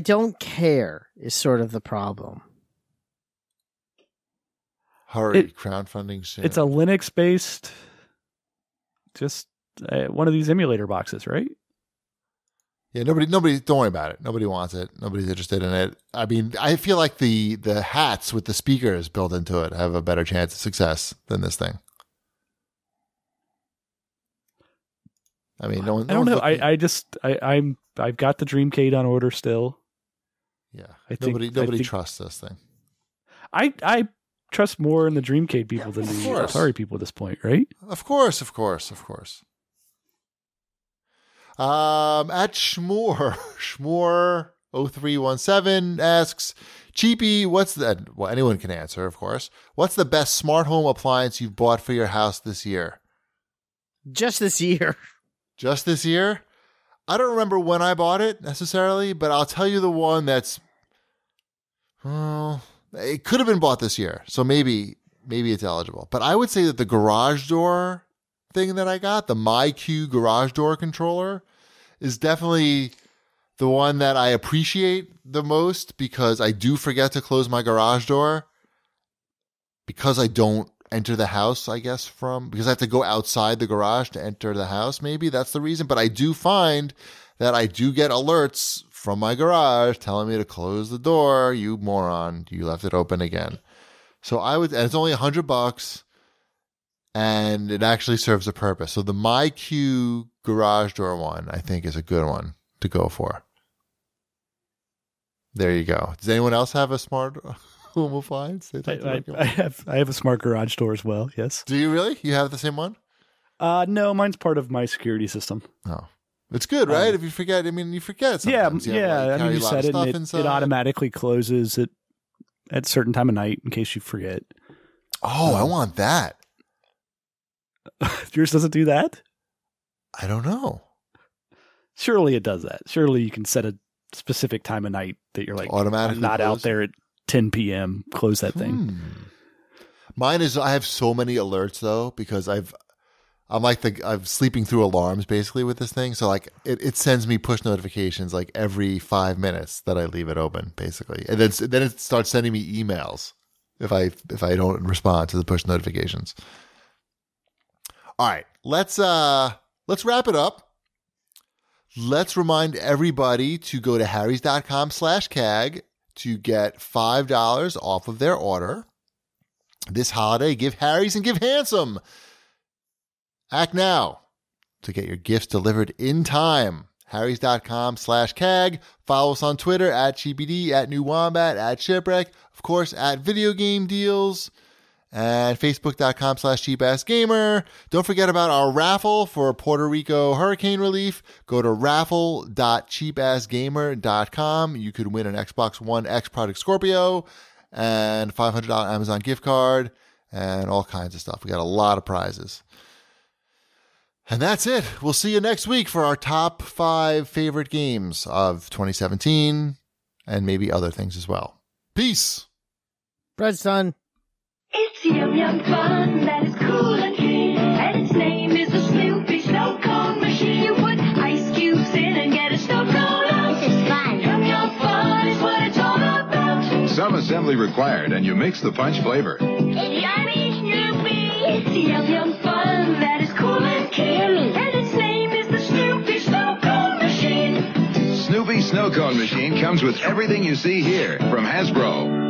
don't care is sort of the problem. Hurry, crowdfunding soon. It's a Linux-based, just one of these emulator boxes, right? Yeah, nobody. Don't worry about it. Nobody wants it. Nobody's interested in it. I mean, I feel like the hats with the speakers built into it have a better chance of success than this thing. I mean, I don't know. I've got the Dreamcade on order still. Yeah, nobody trusts this thing. I trust more in the Dreamcade people than the Atari people at this point, right? Of course. At Schmoor 0317 asks, Cheapy, what's that? Well, anyone can answer, of course. What's the best smart home appliance you've bought for your house this year? Just this year. Just this year? I don't remember when I bought it necessarily, but I'll tell you the one that's, it could have been bought this year. So maybe it's eligible. But I would say that the garage door thing that I got, the MyQ garage door controller, is definitely the one that I appreciate the most because I do forget to close my garage door because I don't enter the house, I guess, because I have to go outside the garage to enter the house. Maybe that's the reason. But I do find that I do get alerts from my garage telling me to close the door. You moron, you left it open again. So and it's only $100 and it actually serves a purpose. So the MyQ garage door one, I think, is a good one to go for. There you go. Does anyone else have a smart home appliance? I have a smart garage door as well. Yes. Do you really? You have the same one? No, mine's part of my security system. Oh, it's good, right? If you forget, you forget sometimes. Yeah. You set it, and it automatically closes at a certain time of night in case you forget. Oh, I want that. Yours doesn't do that? I don't know. Surely it does that. Surely you can set a specific time of night that you're like, automatically not out there at 10 p.m. Close that thing. Mine is, I have so many alerts though, because I'm sleeping through alarms basically with this thing. So like it sends me push notifications like every 5 minutes that I leave it open basically. And then it starts sending me emails if I don't respond to the push notifications. All right, let's wrap it up. Let's remind everybody to go to harrys.com/CAG to get $5 off of their order. This holiday, give Harry's and give handsome. Act now to get your gifts delivered in time. harrys.com/CAG. Follow us on Twitter at GBD, at New Wombat, at Shipwreck, of course, at Video Game Deals, and facebook.com/cheapassgamer. Don't forget about our raffle for Puerto Rico hurricane relief. Go to raffle.cheapassgamer.com. You could win an Xbox One X Project Scorpio and $500 Amazon gift card and all kinds of stuff. We got a lot of prizes. And that's it. We'll see you next week for our top 5 favorite games of 2017 and maybe other things as well. Peace. Bread's done. It's yum yum fun that is cool and clean, and its name is the Snoopy Snow Cone Machine. You put ice cubes in and get a snow cone out. This is fun. Yum yum fun is what it's all about. Some assembly required, and you mix the punch flavor. It's yummy, Snoopy. It's yum yum fun that is cool and clean, and its name is the Snoopy Snow Cone Machine. Snoopy Snow Cone Machine comes with everything you see here from Hasbro.